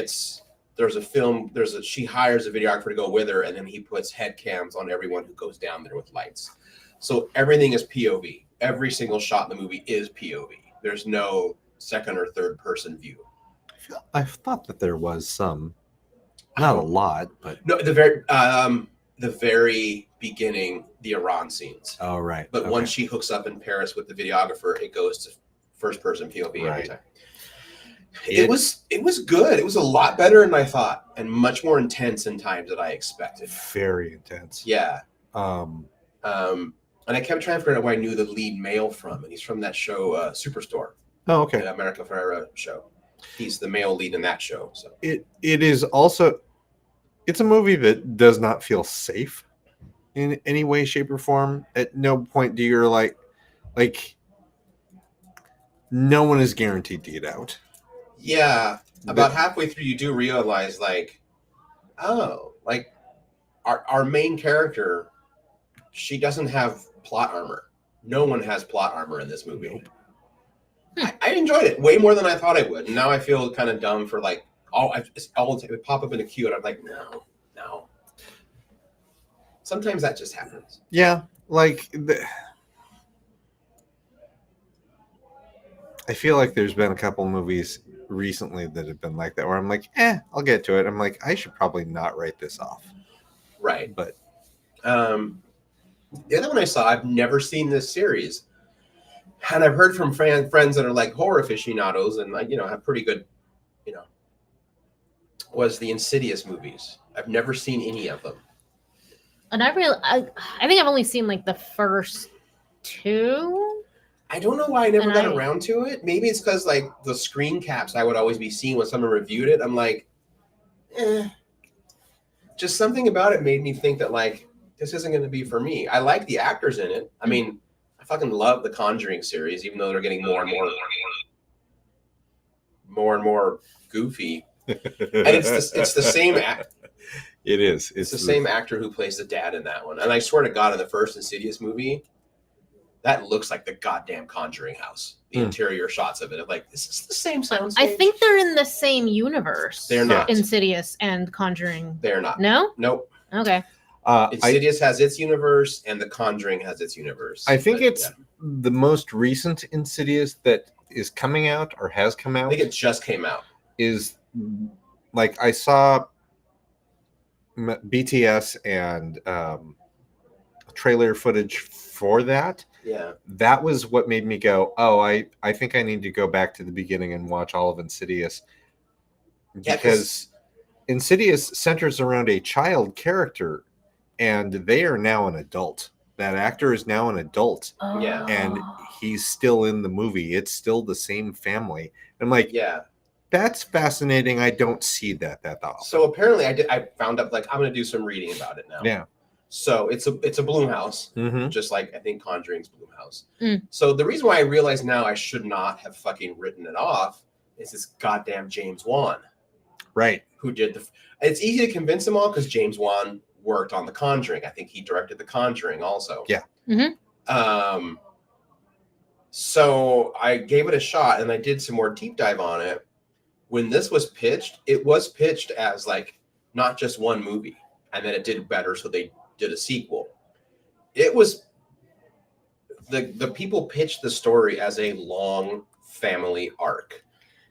hires a videographer to go with her, and then he puts head cams on everyone who goes down there with lights. So everything is POV. Every single shot in the movie is POV. There's no second or third person view. I thought that there was some, not a lot, but No, the very beginning, the Iran scenes. oh right. But Okay. once she hooks up in Paris with the videographer, it goes to first person POV every Right. time. It was good. It was a lot better than I thought, and much more intense in times that I expected. Very intense. Yeah. Um, And I kept trying to figure out where I knew the lead male from, and he's from that show Superstore, oh okay. the America Ferrera show. He's the male lead in that show. So It is also, it's a movie that does not feel safe in any way, shape, or form. At no point do you're like no one is guaranteed to get out. yeah, about halfway through, you do realize like, oh, like our main character, she doesn't have plot armor. No one has plot armor in this movie. I enjoyed it way more than I thought I would. And now I feel kind of dumb for like, it would pop up in a queue and I'm like, no. Sometimes that just happens. Yeah, I feel like there's been a couple movies recently that have been like that where I'm like, I'll get to it. I'm like, I should probably not write this off. Right. But the other one I saw, I've never seen this series. And I've heard from friends that are like horror aficionados and like, have pretty good, was the Insidious movies. I've never seen any of them. And I think I've only seen like the first 2. I don't know why I never And got I- around to it. Maybe it's because like the screen caps I would always be seeing when someone reviewed it. I'm like, just something about it made me think that like this isn't going to be for me. I like the actors in it. I mean, I fucking love the Conjuring series, even though they're getting more and more goofy. And it's the same it is. it's the same actor who plays the dad in that one. And I swear to God, in the first Insidious movie, that looks like the goddamn Conjuring house. The interior shots of it. I'm like, this is the same soundstage. I think they're in the same universe. They're not. Insidious and Conjuring. They're not. No? Nope. Okay. Insidious has its universe, and The Conjuring has its universe. I think But, it's the most recent Insidious that is coming out or has come I out think it just came out. is like I saw BTS and trailer footage for that. Yeah. That was what made me go, oh, I think I need to go back to the beginning and watch all of Insidious, Yeah, because Insidious centers around a child character, and they are now an adult. That actor is now an adult, Yeah. and he's still in the movie. It's still the same family. I'm like, Yeah. that's fascinating. I don't see that often. So apparently I found up, like, I'm going to do some reading about it now. Yeah. So it's a Blumhouse, Mm-hmm. just like I think Conjuring's Blumhouse. Mm. So the reason why I realize now I should not have fucking written it off is this goddamn James Wan, Right. who did it's easy to convince them all because James Wan worked on The Conjuring. I think he directed The Conjuring also. Yeah. Mm-hmm. So I gave it a shot and I did some more deep dive on it. When this was pitched, it was pitched as like not just one movie, and then it did better, so they did a sequel. It was the people pitched the story as a long family arc,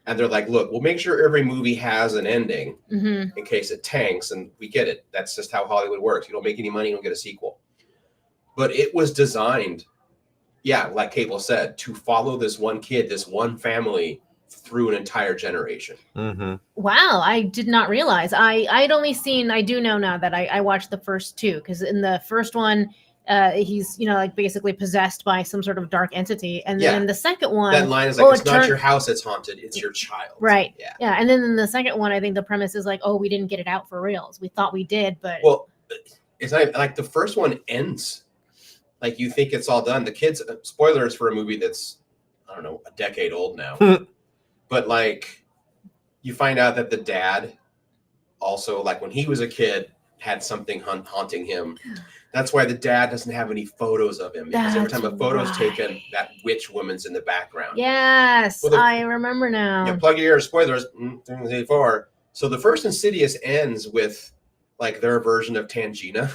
and they're like, look, we'll make sure every movie has an ending Mm-hmm. in case it tanks, and we get it. That's just how Hollywood works. You don't make any money, you don't get a sequel. But it was designed, yeah, like Cable said, to follow this one kid, this one family through an entire generation. Mm-hmm. Wow, I did not realize. I'd only seen. I do know now that I watched the first two, because in the first one, he's like basically possessed by some sort of dark entity, and then Yeah. in the second one, That line is like, it's it not turned- your house that's haunted, it's your child. Right. Yeah. Yeah, and then in the second one, I think the premise is like, oh, we didn't get it out for reals. We thought we did, but Well, it's not like the first one ends like you think it's all done. The kids, spoilers for a movie that's, I don't know, a decade old now. But like you find out that the dad also, like when he was a kid, had something haunting him. That's why the dad doesn't have any photos of him, because every That's time a photo's right. taken, that witch woman's in the background. yes, Well, I remember now. Yeah, plug your ears. Spoilers. 4. So the first Insidious ends with like their version of Tangina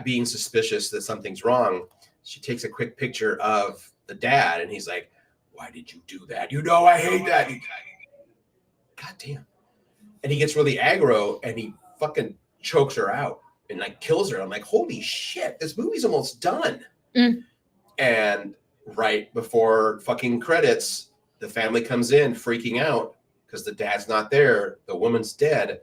being suspicious that something's wrong. She takes a quick picture of the dad, and he's like, "Why did you do that? You know I hate that." God damn. And he gets really aggro, and he fucking chokes her out and like kills her. I'm like, holy shit, this movie's almost done. Mm. And right before fucking credits, the family comes in freaking out because the dad's not there. The woman's dead.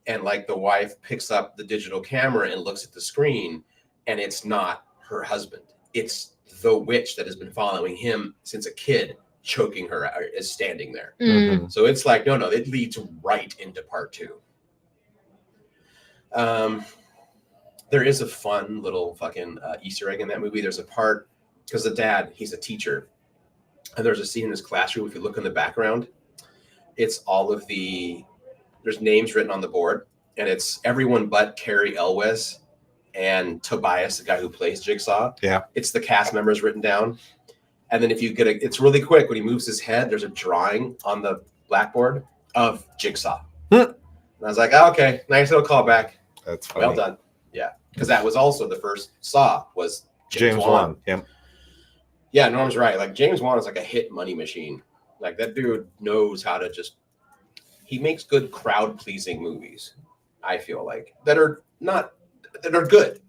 And like the wife picks up the digital camera and looks at the screen, and it's not her husband. It's the witch that has been following him since a kid, choking her out, is standing there. Mm. Mhm. So it's like, no, it leads right into part 2. There is a fun little fucking Easter egg in that movie. There's a part, because the dad, he's a teacher, and there's a scene in his classroom. If you look in the background, it's all of there's names written on the board, and it's everyone but Carrie Elwes and Tobias, the guy who plays Jigsaw. Yeah. It's the cast members written down. And then if you it's really quick, when he moves his head, there's a drawing on the blackboard of Jigsaw. And I was like, oh, okay, nice little callback. That's funny. Well done. Yeah. Because that was also the first Saw was James Wan. Yeah. Yeah, Norm's right. Like James Wan is like a hit money machine. Like that dude knows how to he makes good crowd pleasing movies. I feel like that are good,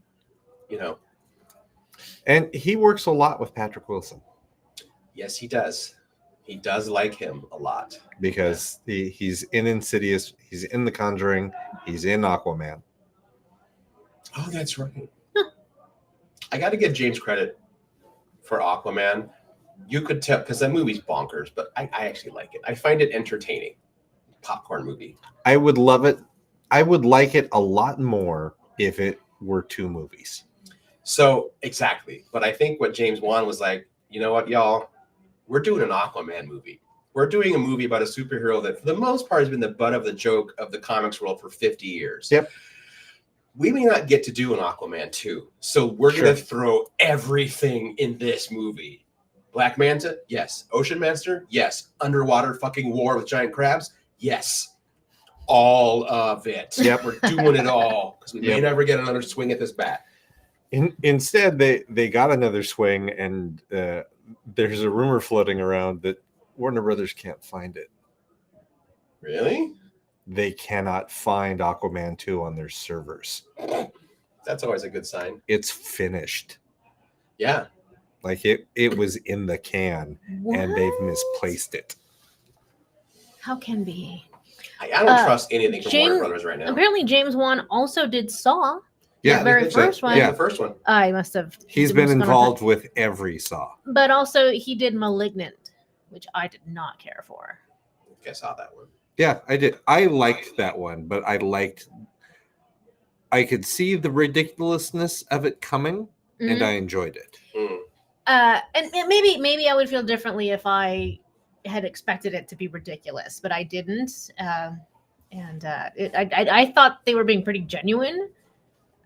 And he works a lot with Patrick Wilson Yes, he does. He does like him a lot because he's in Insidious, he's in The Conjuring, he's in Aquaman. Oh, that's right. I got to give James credit for Aquaman. You could tell because that movie's bonkers, but I actually like it. I find it entertaining. Popcorn movie. I would love it. I would like it a lot more if it were 2 movies. So exactly. But I think what James Wan was like, you know what, y'all, we're doing an Aquaman movie. We're doing a movie about a superhero that for the most part has been the butt of the joke of the comics world for 50 years. Yep. We may not get to do an Aquaman 2. So we're going to throw everything in this movie. Black Manta? Yes. Ocean Master? Yes. Underwater fucking war with giant crabs? Yes. All of it. Yep. We're doing it all because we may Yep. never get another swing at this bat. Instead, they got another swing, and there's a rumor floating around that Warner Brothers can't find it. Really? they cannot find Aquaman 2 on their servers. That's always a good sign. It's finished. Yeah. Like it was in the can and they've What? misplaced it. How can be? I don't trust anything from Warner James- Brothers right now. Apparently, James Wan also did Saw. Yeah, the very that's it. first one. Yeah. The first one. I must have. He's must been have gone involved with every Saw. with- But also, he did *Malignant*, which I did not care for. I think I saw that one. Yeah, I did. I liked that one, but I could see the ridiculousness of it coming, and Mhm. I enjoyed it. Mm. And maybe I would feel differently if I had expected it to be ridiculous, but I didn't. I thought they were being pretty genuine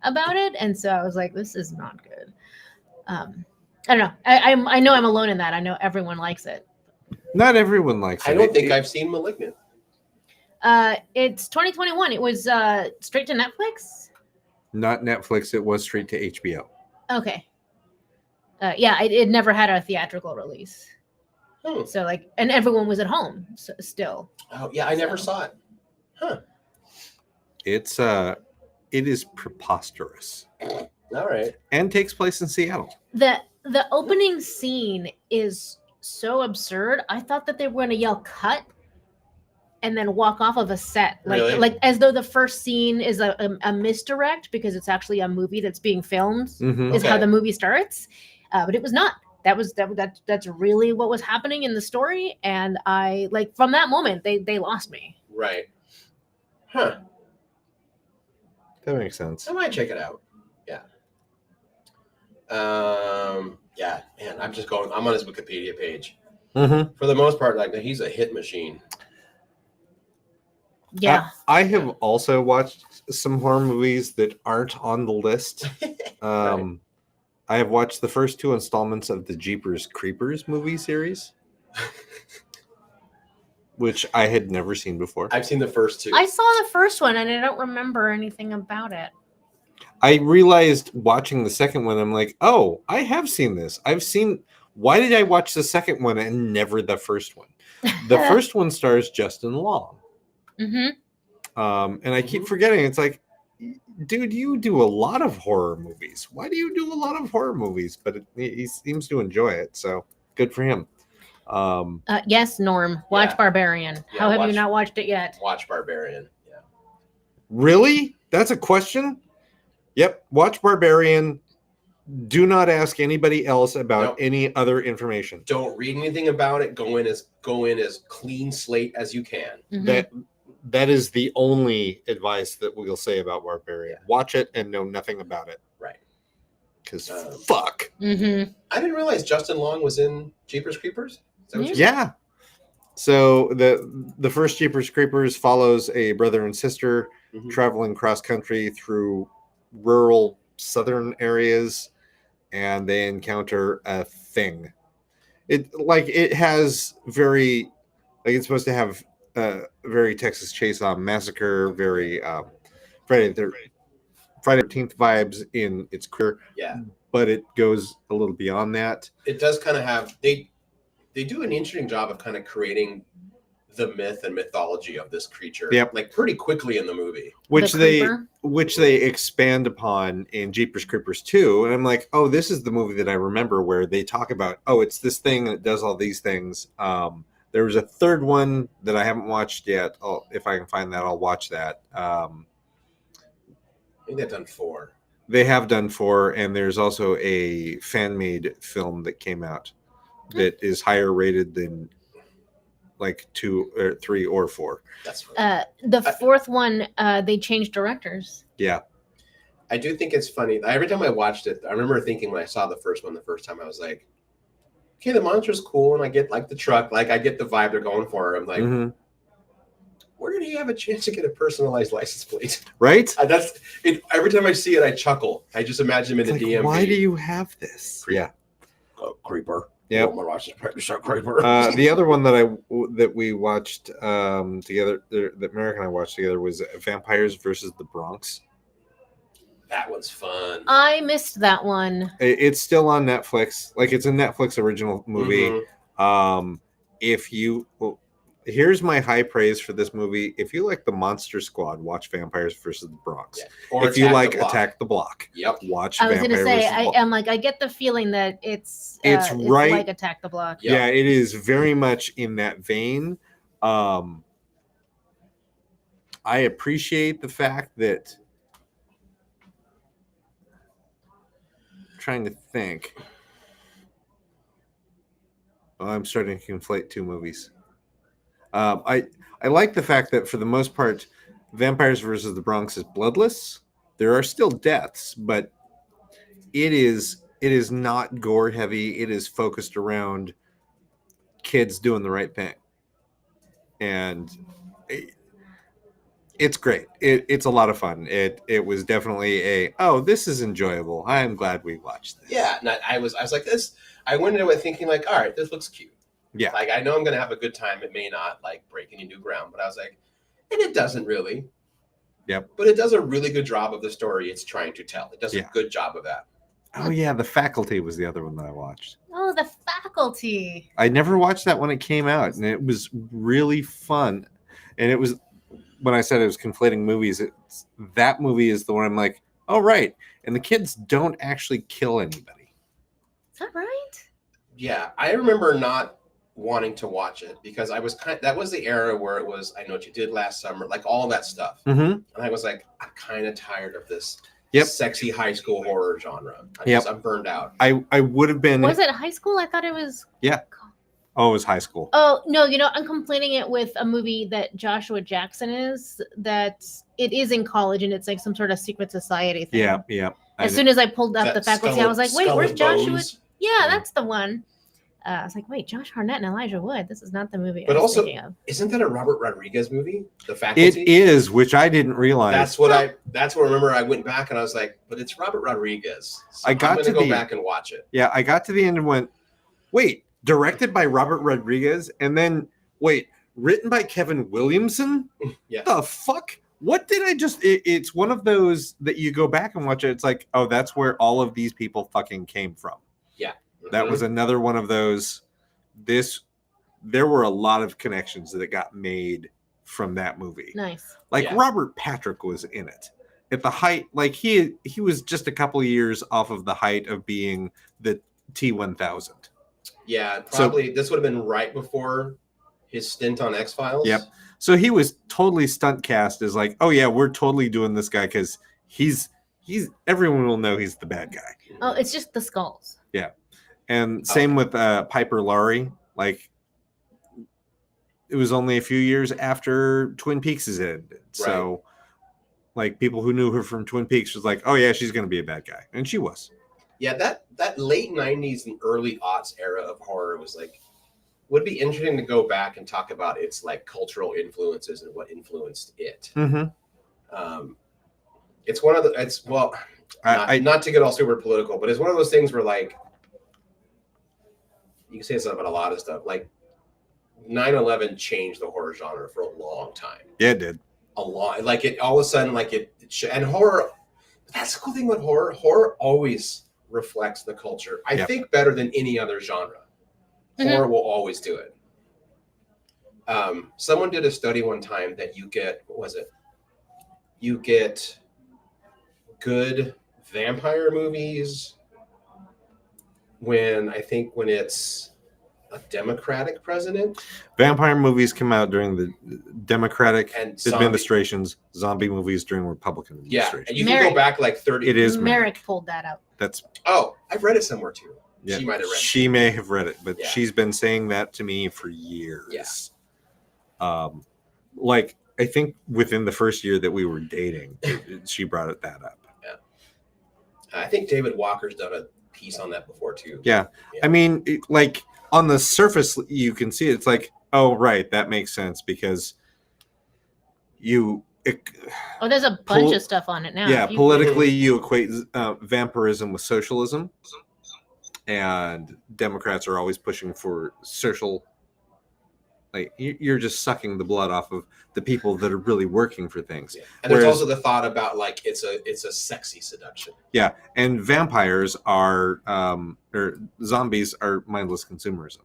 about it, and so I was like, "This is not good." I don't know. I know I'm alone in that. I know everyone likes it. Not everyone likes it. I don't think I've seen *Malignant*. It's 2021. It was straight to Netflix. Not Netflix. It was straight to HBO. Okay. Yeah, it never had a theatrical release. Hmm. So and everyone was at home still. Oh yeah, I never saw it. Huh. It is preposterous All right. and takes place in Seattle. The opening scene is so absurd. I thought that they were going to yell "cut" and then walk off of a set, Really? like as though the first scene is a misdirect because it's actually a movie that's being filmed. Mhm. Is how Okay. the movie starts, but it was not. That's really what was happening in the story, and I from that moment they lost me. Right. Huh. That makes sense. I might check it out. Yeah. Yeah, man, I'm on his Wikipedia page. Mm-hmm. For the most part, he's a hit machine. Yeah, I have also watched some horror movies that aren't on the list. I have watched the first 2 installments of the Jeepers Creepers movie series, which I had never seen before. I've seen the first 2. I saw the first one and I don't remember anything about it. I realized watching the second one, I'm like, oh, I have seen this. Why did I watch the second one and never the first one? The first one stars Justin Long. Mm-hmm. And I keep forgetting. It's like, dude, you do a lot of horror movies. Why do you do a lot of horror movies? But he seems to enjoy it, so good for him. Yes, Norm, watch Yeah. Barbarian. Yeah, How have watch- you not watched it yet? Watch Barbarian. Yeah. Really? That's a question? Yep. Watch Barbarian. Do not ask anybody else about Nope. any other information. Don't read anything about it. Go in as clean slate as you can. Mhm. That is the only advice that we'll say about Barbarian. Watch it and know nothing about it. Right. Because Um, fuck. Mhm. I didn't realize Justin Long was in Jeepers Creepers. Is that what you said? Yeah. So the first Jeepers Creepers follows a brother and sister Mhm. traveling cross country through rural southern areas, and they encounter a thing. It has very it's supposed to have very Texas Chainsaw Massacre, very Friday the 13th vibes in its career, Yeah. but it goes a little beyond that. It does kind of have they do an interesting job of kind of creating the myth and mythology of this creature. Yep. Like pretty quickly in the movie. Which The they Creeper? expand upon in Jeepers Creepers 2. And I'm like, oh, this is the movie that I remember where they talk about, oh, it's this thing and it does all these things. There was a third one that I haven't watched yet. If I can find that, I'll watch that. I think they've done 4. They have done 4, and there's also a fan-made film that came out that is higher rated than like 2 or 3 or 4. That's funny. The fourth one, they changed directors. Yeah. I do think it's funny. Every time I watched it, I remember thinking when I saw the first one the first time, I was like, okay, the monster's cool, and I get the truck, I get the vibe they're going for. I'm like, Mhm. where did he have a chance to get a personalized license plate? Right? That's it. Every time I see it, I chuckle. I just imagine him in It's the like, DMV. why do you have this? Yeah. Creeper? Yep. Oh, my license plate is a creeper. The other one that we watched together, that Merrick and I watched together, was Vampires versus the Bronx. That one's fun. I missed that one. It's still on Netflix. It's a Netflix original movie. Mhm. If you here's my high praise for this movie. If you like the Monster Squad, watch Vampires versus the Bronx. Yeah. Or If you Attack like the Block. Attack the Block, Yep. watch I was Vampire gonna say, versus the Block. I'm like, I get the feeling that it's right. like Attack the Block. Yep. Yeah, it is very much in that vein. I appreciate the fact that I'm trying to think. Oh, I'm starting to conflate two movies. I like the fact that for the most part, Vampires versus the Bronx is bloodless. There are still deaths, but it is not gore heavy. It is focused around kids doing the right thing, and it's great. It's a lot of fun. It was definitely this is enjoyable. I am glad we watched this. Yeah, and I was like this. I went into it thinking like, all right, this looks cute. Yeah. Like I know I'm gonna have a good time. It may not like break any new ground, but I was like, and it doesn't really. Yep. But it does a really good job of the story it's trying to tell. It does a good job of that. Oh yeah, The Faculty was the other one that I watched. Oh, The Faculty. I never watched that when it came out, and it was really fun. And it was when I said it was conflating movies. That movie is the one I'm like, oh right, and the kids don't actually kill anybody. Is that right? Yeah, I remember not wanting to watch it because I was that was the era where it was I Know What You Did Last Summer, like all that stuff. Mm-hmm. And I was like, I'm kind of tired of this sexy high school horror genre. I'm burned out. I would have been. Was it high school? I thought it was. Yeah. Oh, it was high school. Oh no, I'm conflating it with a movie that Joshua Jackson is. That it is in college and it's like some sort of secret society thing. Yeah. As soon as I pulled up The Faculty, I was like, wait, where's Joshua? Yeah, that's the one. I was like, wait, Josh Hartnett and Elijah Wood. This is not the movie. But I was also, thinking of. Isn't that a Robert Rodriguez movie? The Faculty. It is, which I didn't realize. That's what I remember. I went back and I was like, but it's Robert Rodriguez. So I'm going to go back and watch it. Yeah, I got to the end and went, wait, directed by Robert Rodriguez, and then wait, written by Kevin Williamson? Yeah. The fuck? What did I just? It's one of those that you go back and watch it. It's like, oh, that's where all of these people fucking came from. Yeah. That was another one of those. There were a lot of connections that got made from that movie. Nice. Like Robert Patrick was in it at the height. Like he was just a couple of years off of the height of being the T-1000. Yeah, probably this would have been right before his stint on X-Files. Yep. So he was totally stunt cast as like, oh yeah, we're totally doing this guy because he's everyone will know he's the bad guy. Oh, it's just the skulls. Yeah. And same with Piper Laurie. Like, it was only a few years after Twin Peaks is ended. Right. So, like, people who knew her from Twin Peaks was like, oh, yeah, she's going to be a bad guy. And she was. Yeah, that late 90s and early aughts era of horror was like, would be interesting to go back and talk about its, like, cultural influences and what influenced it. Mm-hmm. It's one of the, not to get all super political, but it's one of those things where, like, you can say it's about a lot of stuff. Like 9/11 changed the horror genre for a long time. Yeah, it did. A lot. Like it all of a sudden, like and horror. That's the cool thing with horror. Horror always reflects the culture. I think better than any other genre. Mm-hmm. Horror will always do it. Someone did a study one time that you get, what was it? You get good vampire movies when it's a Democratic president. Vampire movies come out during the Democratic administrations. Zombie movies during Republican administrations. Yeah, and you can go back like 30. It is Merrick pulled that out. I've read it somewhere too. Yeah, she might have read it. She may have read it, but she's been saying that to me for years. Yeah. Like I think within the first year that we were dating, she brought that up. Yeah. I think David Walker's done a piece on that before too. Yeah. I mean, like on the surface you can see it's like, oh right, that makes sense because there's a bunch of stuff on it now. Yeah, politically you equate vampirism with socialism, and Democrats are always pushing for social. Like you're just sucking the blood off of the people that are really working for things. Yeah. And there's also the thought about like it's a sexy seduction. Yeah, and vampires are or zombies are mindless consumerism.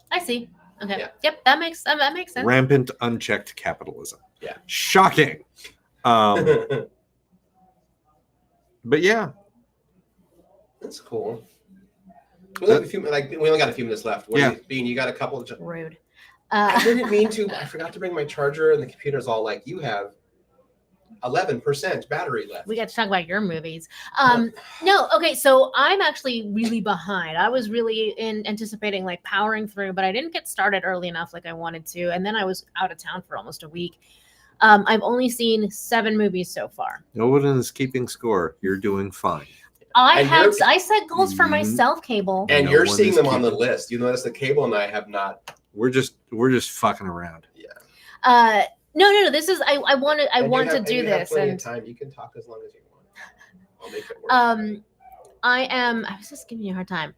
I see. Okay. Yeah. Yep. That makes sense. Rampant, unchecked capitalism. Yeah. Shocking. But yeah, That's cool. We only got a few minutes left. Bean, you got a couple of Rude. I didn't mean to. I forgot to bring my charger, and the computer's all like, "You have 11% battery left." We got to talk about your movies. No, okay, so I'm actually really behind. I was really anticipating like powering through, but I didn't get started early enough like I wanted to, and then I was out of town for almost a week. I've only seen 7 movies so far. no one is keeping score. You're doing fine. I set goals for Mhm. myself, Cable. And No you're one seeing is them on the keeping- list. You notice the Cable and I have not. We're just fucking around. No. This is I want to And want you to have- do and you have this, plenty and of time. You can talk as long as you want. I'll make it work. I was just giving you a hard time.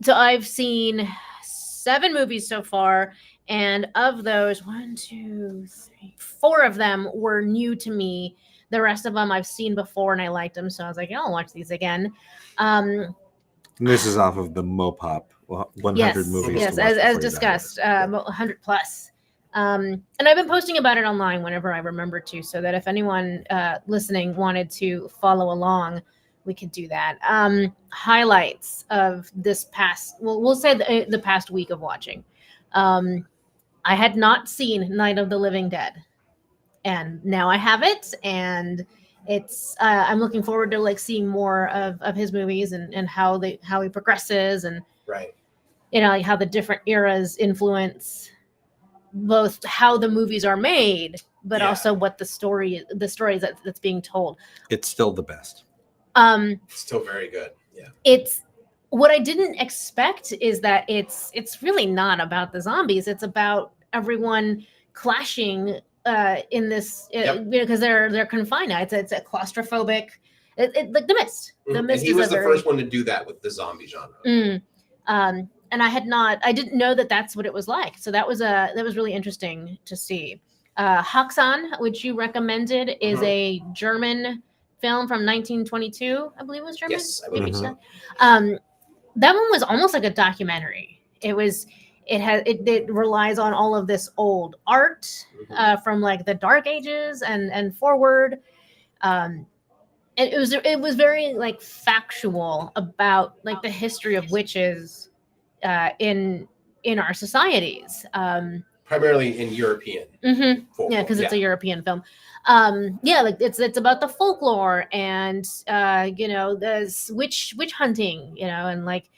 So I've seen 7 movies so far, and of those, 1, 2, 3, 4 of them were new to me. The rest of them I've seen before and I liked them, so I was like, I'll watch these again. And this is off of the Mopop 100 movies. Yes, to watch as before you die. discussed, 100 plus. And I've been posting about it online whenever I remember to, so that if anyone listening wanted to follow along, we could do that. Highlights of this past, we'll say the past week of watching. I had not seen Night of the Living Dead, and now I have it, and it's I'm looking forward to like seeing more of his movies and how he progresses, and Right. like how the different eras influence both how the movies are made, but Yeah. also what the story that's being told. It's still the best. Still very good. Yeah. It's what I didn't expect is that it's really not about the zombies. It's about everyone clashing in this because they're confined now. It's a claustrophobic. Like The Mist. The Mist. And he was the first one to do that with the zombie genre. And I didn't know that that's what it was like. So that was really interesting to see. Haxan, which you recommended, is a German film from 1922. I believe it was German. Yes, I believe so. That one was almost like a documentary. It relies on all of this old art from like the Dark Ages and forward. And it was very like factual about like the history of witches in our societies. Primarily in European. Mm-hmm. Yeah, because it's a European film. Like it's about the folklore and the witch hunting, and like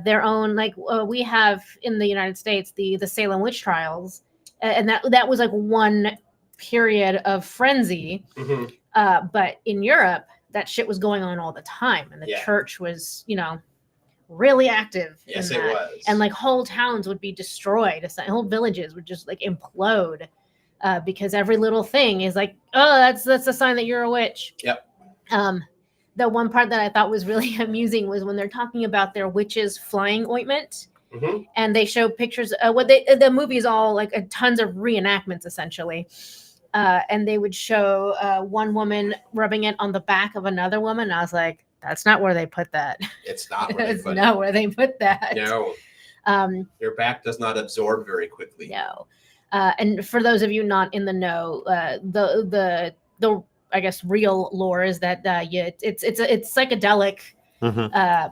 their own like we have in the United States the Salem witch trials, and that was like one period of frenzy. But in Europe, that shit was going on all the time, and the church was really active. Yes, in that. It was. And like whole towns would be destroyed. Whole villages would just like implode because every little thing is like, oh, that's a sign that you're a witch. Yep. The one part that I thought was really amusing was when they're talking about their witch's flying ointment, and they show pictures. The movie is all like tons of reenactments essentially. And they would show one woman rubbing it on the back of another woman. And I was like, that's not where they put that. It's not where It's not where they put that. No. Your back does not absorb very quickly. No. And for those of you not in the know, the I guess real lore is that it's psychedelic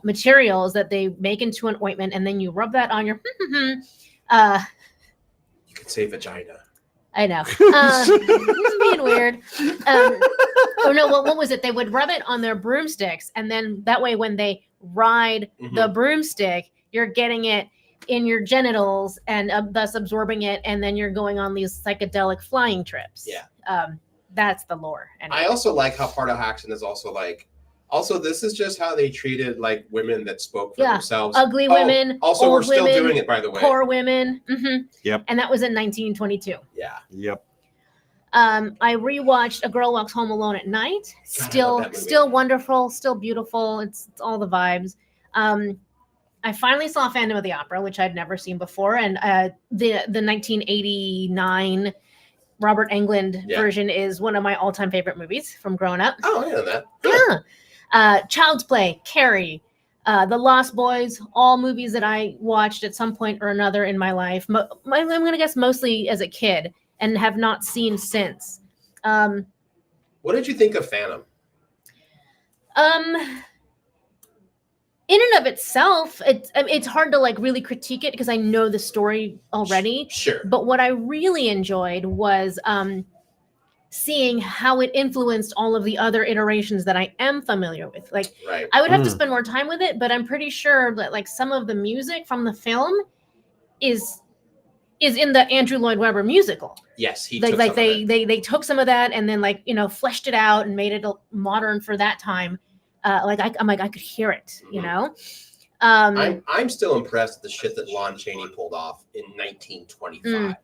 materials that they make into an ointment, and then you rub that on your. You could say vagina. I know. It's being weird. Oh no, what was it? They would rub it on their broomsticks, and then that way when they ride the broomstick, you're getting it in your genitals and thus absorbing it, and then you're going on these psychedelic flying trips. Yeah. That's the lore. Anyway. I also like how part of Haxan is also like, this is just how they treated like women that spoke for themselves. Ugly women. Also, old we're still women, doing it, by the way. Poor women. Yep. And that was in 1922. Yeah. Yep. I rewatched A Girl Walks Home Alone at Night. Still wonderful, still beautiful. It's all the vibes. I finally saw Phantom of the Opera, which I'd never seen before, and the 1989 Robert Englund version is one of my all-time favorite movies from growing up. Oh, I know that. Yeah. Child's Play, Carrie, The Lost Boys, all movies that I watched at some point or another in my life. I'm going to guess mostly as a kid and have not seen since. What did you think of Phantom? In and of itself, it's hard to like really critique it because I know the story already. Sure. But what I really enjoyed was seeing how it influenced all of the other iterations that I am familiar with. Like, Right. I would have to spend more time with it, but I'm pretty sure that like some of the music from the film is in the Andrew Lloyd Webber musical. Yes, he Like, took like some of that. they took some of that and then like, you know, fleshed it out and made it modern for that time. I'm like I could hear it, you know. I'm still impressed with the shit that Lon Chaney pulled off in 1925.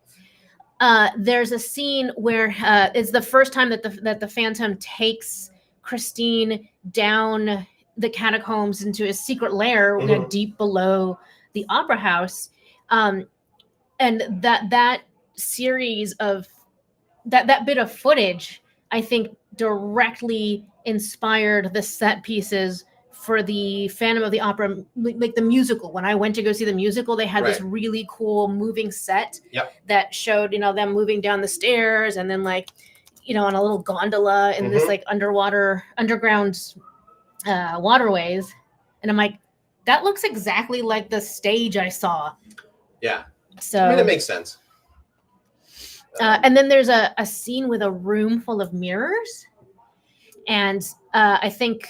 There's a scene where it's the first time that the Phantom takes Christine down the catacombs into a secret lair deep below the opera house, and that series of that bit of footage, I think, directly inspired the set pieces for the Phantom of the Opera, like the musical. When I went to go see the musical, they had this really cool moving set that showed, you know, them moving down the stairs and then like, you know, on a little gondola in this like underground waterways. And I'm like, that looks exactly like the stage I saw. Yeah. So I mean, it makes sense. And then there's a scene with a room full of mirrors. And I think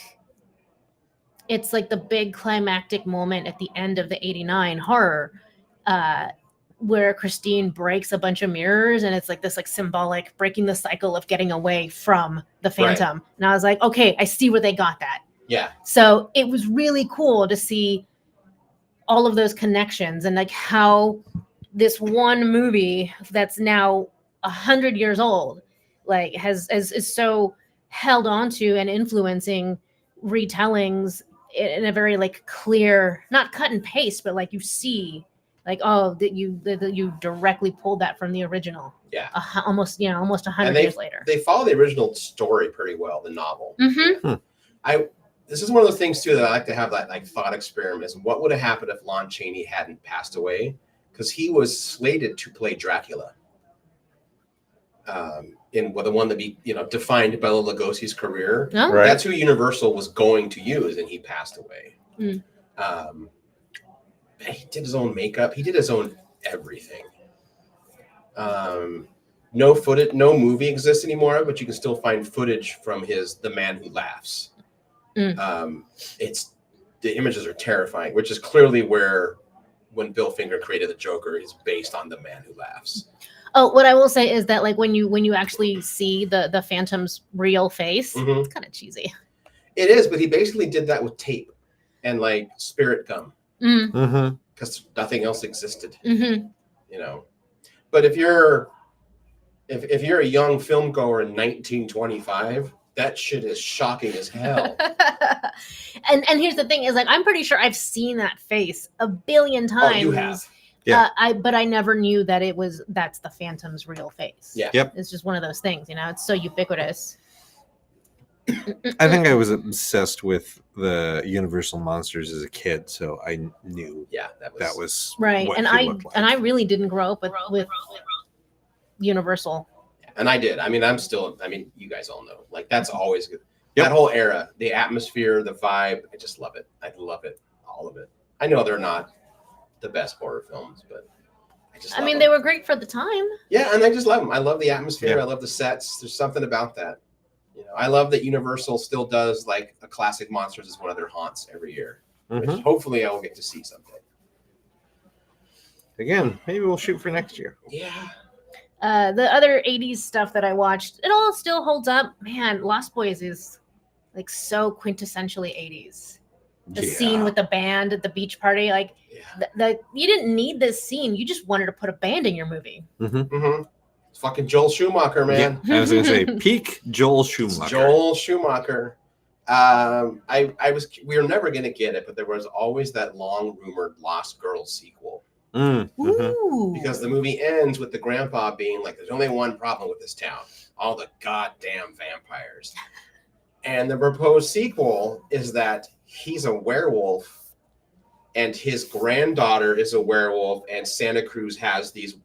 it's like the big climactic moment at the end of the 89 horror, where Christine breaks a bunch of mirrors, and it's like this like symbolic breaking the cycle of getting away from the Phantom. Right. And I was like, okay, I see where they got that. Yeah. So it was really cool to see all of those connections and like how this one movie that's now 100 years old, like is so held onto and influencing retellings in a very like clear, not cut and paste, but like you see like, oh, that you directly pulled that from the original. Yeah. Almost 100 years later. They follow the original story pretty well, the novel. This is one of those things too that I like to have that like thought experiment is what would have happened if Lon Chaney hadn't passed away? Because he was slated to play Dracula. In the one that defined Bela Lugosi's career. Oh. Right. That's who Universal was going to use, and he passed away. He did his own makeup. He did his own everything. No footage, no movie exists anymore, but you can still find footage from The Man Who Laughs. It's the images are terrifying, which is clearly where when Bill Finger created the Joker is based on The Man Who Laughs. Oh, what I will say is that like when you actually see the Phantom's real face, it's kind of cheesy. It is, but he basically did that with tape and like spirit gum because nothing else existed. You know, but if you're a young film goer in 1925, that shit is shocking as hell. and here's the thing is like I'm pretty sure I've seen that face a billion times. Oh, you have. Yeah. But I never knew that that's the Phantom's real face. Yeah. Yep. It's just one of those things, you know, it's so ubiquitous. I think I was obsessed with the Universal monsters as a kid, so I knew that was right. what And he looked like. I really didn't grow up with Universal. And I did. I mean, you guys all know. Like that's always good. Yep. That whole era, the atmosphere, the vibe, I just love it. I love it. All of it. I know they're not the best horror films, but I mean, they were great for the time. Yeah, and I just love them. I love the atmosphere. Yeah. I love the sets. There's something about that. You know, I love that Universal still does like a classic monsters as one of their haunts every year, which hopefully I will get to see someday. Again, maybe we'll shoot for next year. Yeah. The other 80s stuff that I watched, it all still holds up. Man, Lost Boys is like so quintessentially 80s. The scene with the band at the beach party, like you didn't need this scene. You just wanted to put a band in your movie. It's fucking Joel Schumacher, man. Yeah, I was going to say peak Joel Schumacher. Joel Schumacher. We were never going to get it, but there was always that long rumored Lost Girls sequel. Because the movie ends with the grandpa being like, there's only one problem with this town. All the goddamn vampires. And the proposed sequel is that he's a werewolf and his granddaughter is a werewolf, and Santa Cruz has these.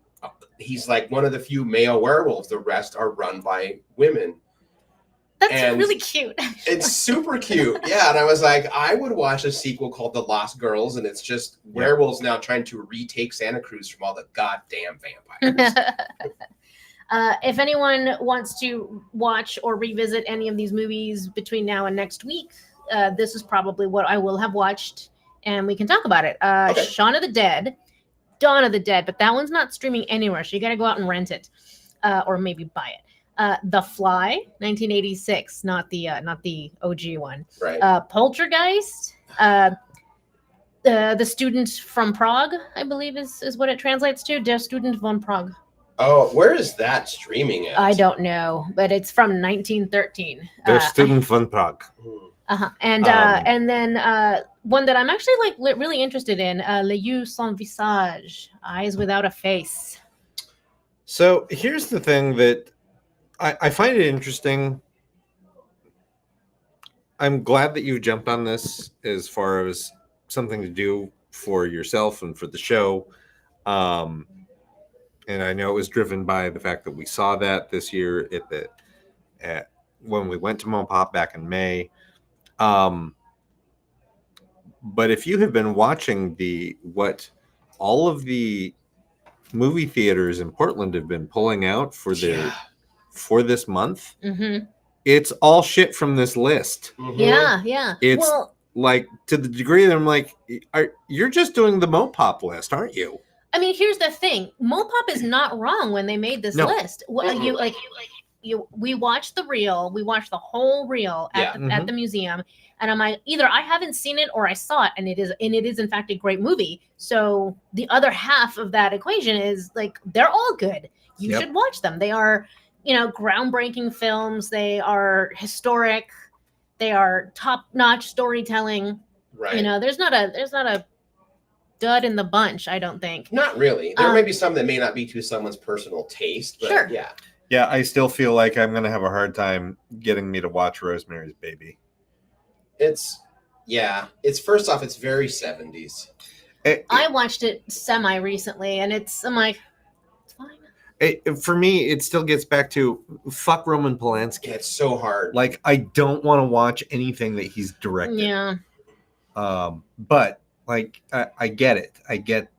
He's like one of the few male werewolves. The rest are run by women. That's And really cute. It's super cute. Yeah. And I was like, I would watch a sequel called The Lost Girls, and it's just werewolves now trying to retake Santa Cruz from all the goddamn vampires. If anyone wants to watch or revisit any of these movies between now and next week, this is probably what I will have watched, and we can talk about it. Okay. Shaun of the Dead, Dawn of the Dead, but that one's not streaming anywhere, so you got to go out and rent it, or maybe buy it. The Fly, 1986, not the OG one. Right. Poltergeist, the Student from Prague, I believe is what it translates to. Der Student von Prague. Oh, where is that streaming at? I don't know, but it's from 1913. Their student von Prague. And then one that I'm actually really interested in, Les Yeux sans visage, Eyes Without a Face. So here's the thing that I find it interesting. I'm glad that you jumped on this as far as something to do for yourself and for the show. And I know it was driven by the fact that we saw that this year at when we went to Mopop back in May. But if you have been watching what all of the movie theaters in Portland have been pulling out for for this month, it's all shit from this list. Yeah. It's like to the degree that I'm like, you're just doing the Mopop list, aren't you? I mean, here's the thing: Mopop is not wrong when they made this list. We watched the reel, we watched the whole reel at the museum, and I'm like, either I haven't seen it or I saw it, and it is in fact a great movie. So the other half of that equation is like they're all good. You should watch them. They are, groundbreaking films. They are historic. They are top-notch storytelling. Right. There's not a dud in the bunch, I don't think. Not really. There may be some that may not be to someone's personal taste, but sure. Yeah. Yeah, I still feel like I'm going to have a hard time getting me to watch Rosemary's Baby. It's first off, it's very 70s. I watched it semi recently, and I'm like, it's fine. For me, it still gets back to fuck Roman Polanski. It's so hard. Like, I don't want to watch anything that he's directed. Yeah. But like, I get it. I get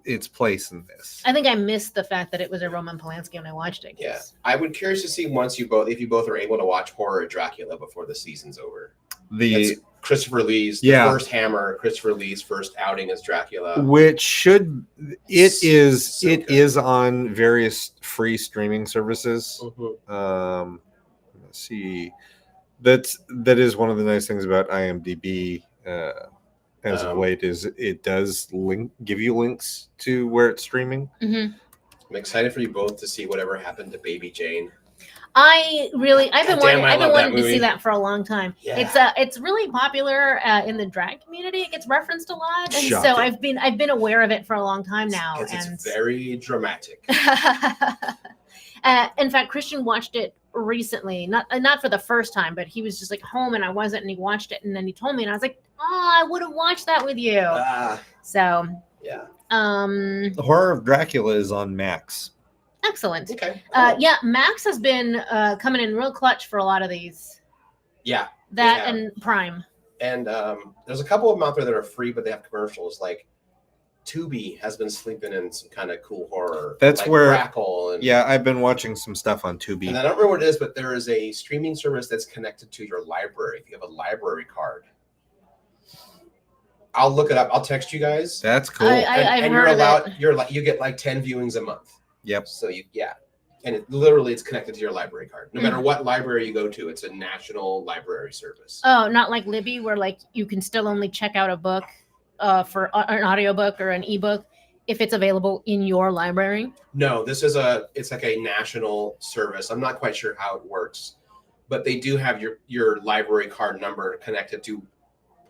its place in this. I think I missed the fact that it was a Roman Polanski when I watched it. Yeah, I would curious to see if you both are able to watch Horror Dracula before the season's over. That's Christopher Lee's first Hammer. Christopher Lee's first outing as Dracula, which is on various free streaming services. Let's see, that is one of the nice things about IMDb. As of late, is it does give you links to where it's streaming. I'm excited for you both to see whatever happened to Baby Jane. I've been wanting to see that for a long time. Yeah. It's really popular in the drag community. It gets referenced a lot, and Shocking. so I've been aware of it for a long time now. It's very dramatic. In fact, Christian watched it recently, not for the first time, but he was just like home and I wasn't, and he watched it, and then he told me, and I was like, oh, I would have watched that with you. So yeah. The Horror of Dracula is on Max. Excellent. Okay. Cool. Max has been coming in real clutch for a lot of these. Yeah. That and Prime. And there's a couple of them out there that are free, but they have commercials. Like Tubi has been sleeping in some kind of cool horror. That's like where Crackle and I've been watching some stuff on Tubi. And I don't remember what it is, but there is a streaming service that's connected to your library. If you have a library card, I'll look it up. I'll text you guys. That's cool. I've you're heard allowed. of it. You get like 10 viewings a month. Yep. So and it's connected to your library card. No matter what library you go to, it's a national library service. Oh, not like Libby, where like you can still only check out a book for an audiobook or an ebook if it's available in your library. No, it's like a national service. I'm not quite sure how it works, but they do have your library card number connected to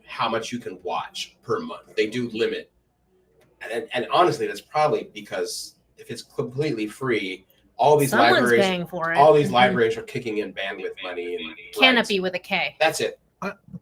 how much you can watch per month. They do limit. And honestly, that's probably because if it's completely free, all these libraries paying for it. All these libraries are kicking in bandwidth money and Canopy with a K. That's it.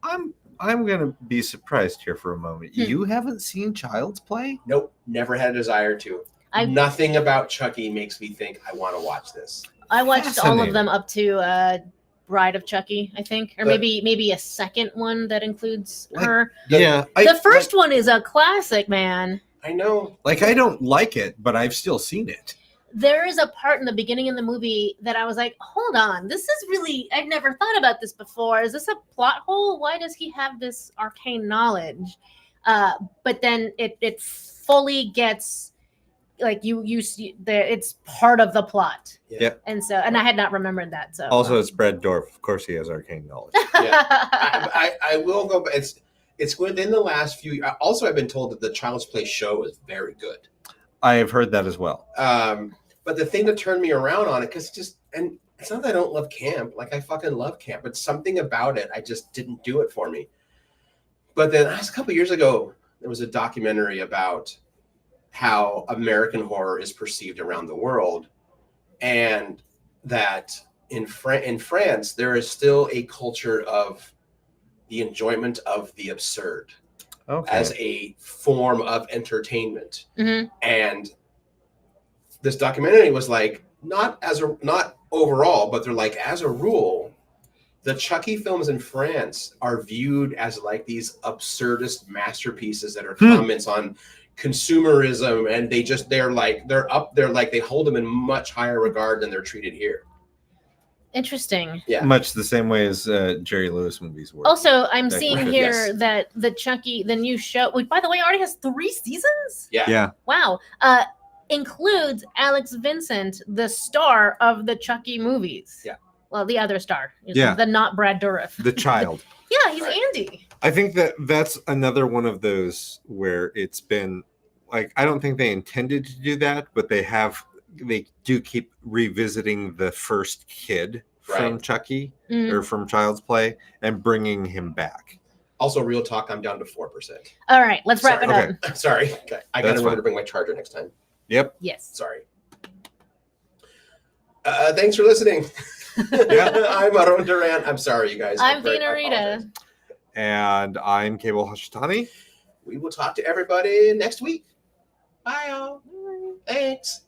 I'm I'm gonna be surprised here for a moment. You haven't seen Child's Play? Nope, never had a desire to. Nothing about Chucky makes me think I want to watch this. I watched all of them up to Bride of Chucky, I think, or maybe a second one that includes her. The first one is a classic, man. I know. Like, I don't like it, but I've still seen it. There is a part in the beginning of the movie that I was like, hold on, this is really, I've never thought about this before. Is this a plot hole? Why does he have this arcane knowledge? But then it fully gets, like, you see, it's part of the plot. Yeah. And I had not remembered that. So also, it's Brad Dourif. Of course, he has arcane knowledge. Yeah. I will go, but it's within the last few. Also, I've been told that the Child's Play show is very good. I have heard that as well. But the thing that turned me around on it, because and it's not that I don't love camp. Like, I fucking love camp, but something about it, I just didn't do it for me. But then a couple of years ago, there was a documentary about how American horror is perceived around the world, and that in France, there is still a culture of the enjoyment of the absurd as a form of entertainment. Mm-hmm. And this documentary was like, not overall, but they're like, as a rule, the Chucky films in France are viewed as like these absurdist masterpieces that are comments on consumerism, and they hold them in much higher regard than they're treated here. Interesting. Yeah. Much the same way as Jerry Lewis movies were. Also, I'm seeing here Yes. that the Chucky, the new show, which, by the way, already has 3 seasons. Yeah. Wow. Includes Alex Vincent, the star of the Chucky movies. Yeah. Well, the other star. Yeah. The not Brad Dourif. The child. Yeah, he's Right. Andy. I think that's another one of those where it's been like, I don't think they intended to do that, but they do keep revisiting the first kid from Right. Chucky Mm. or from Child's Play and bringing him back. Also, real talk, I'm down to 4%. All right, let's wrap it Sorry. up. Sorry. Okay. I got to That's remember fine. to bring my charger next time. Yep. Yes. Sorry. Thanks for listening. Yeah. I'm Aaron Durant. I'm sorry, you guys. I'm I Dina Rita. apologize. And I'm Cable Hashitani. We will talk to everybody next week. Bye, y'all. Thanks.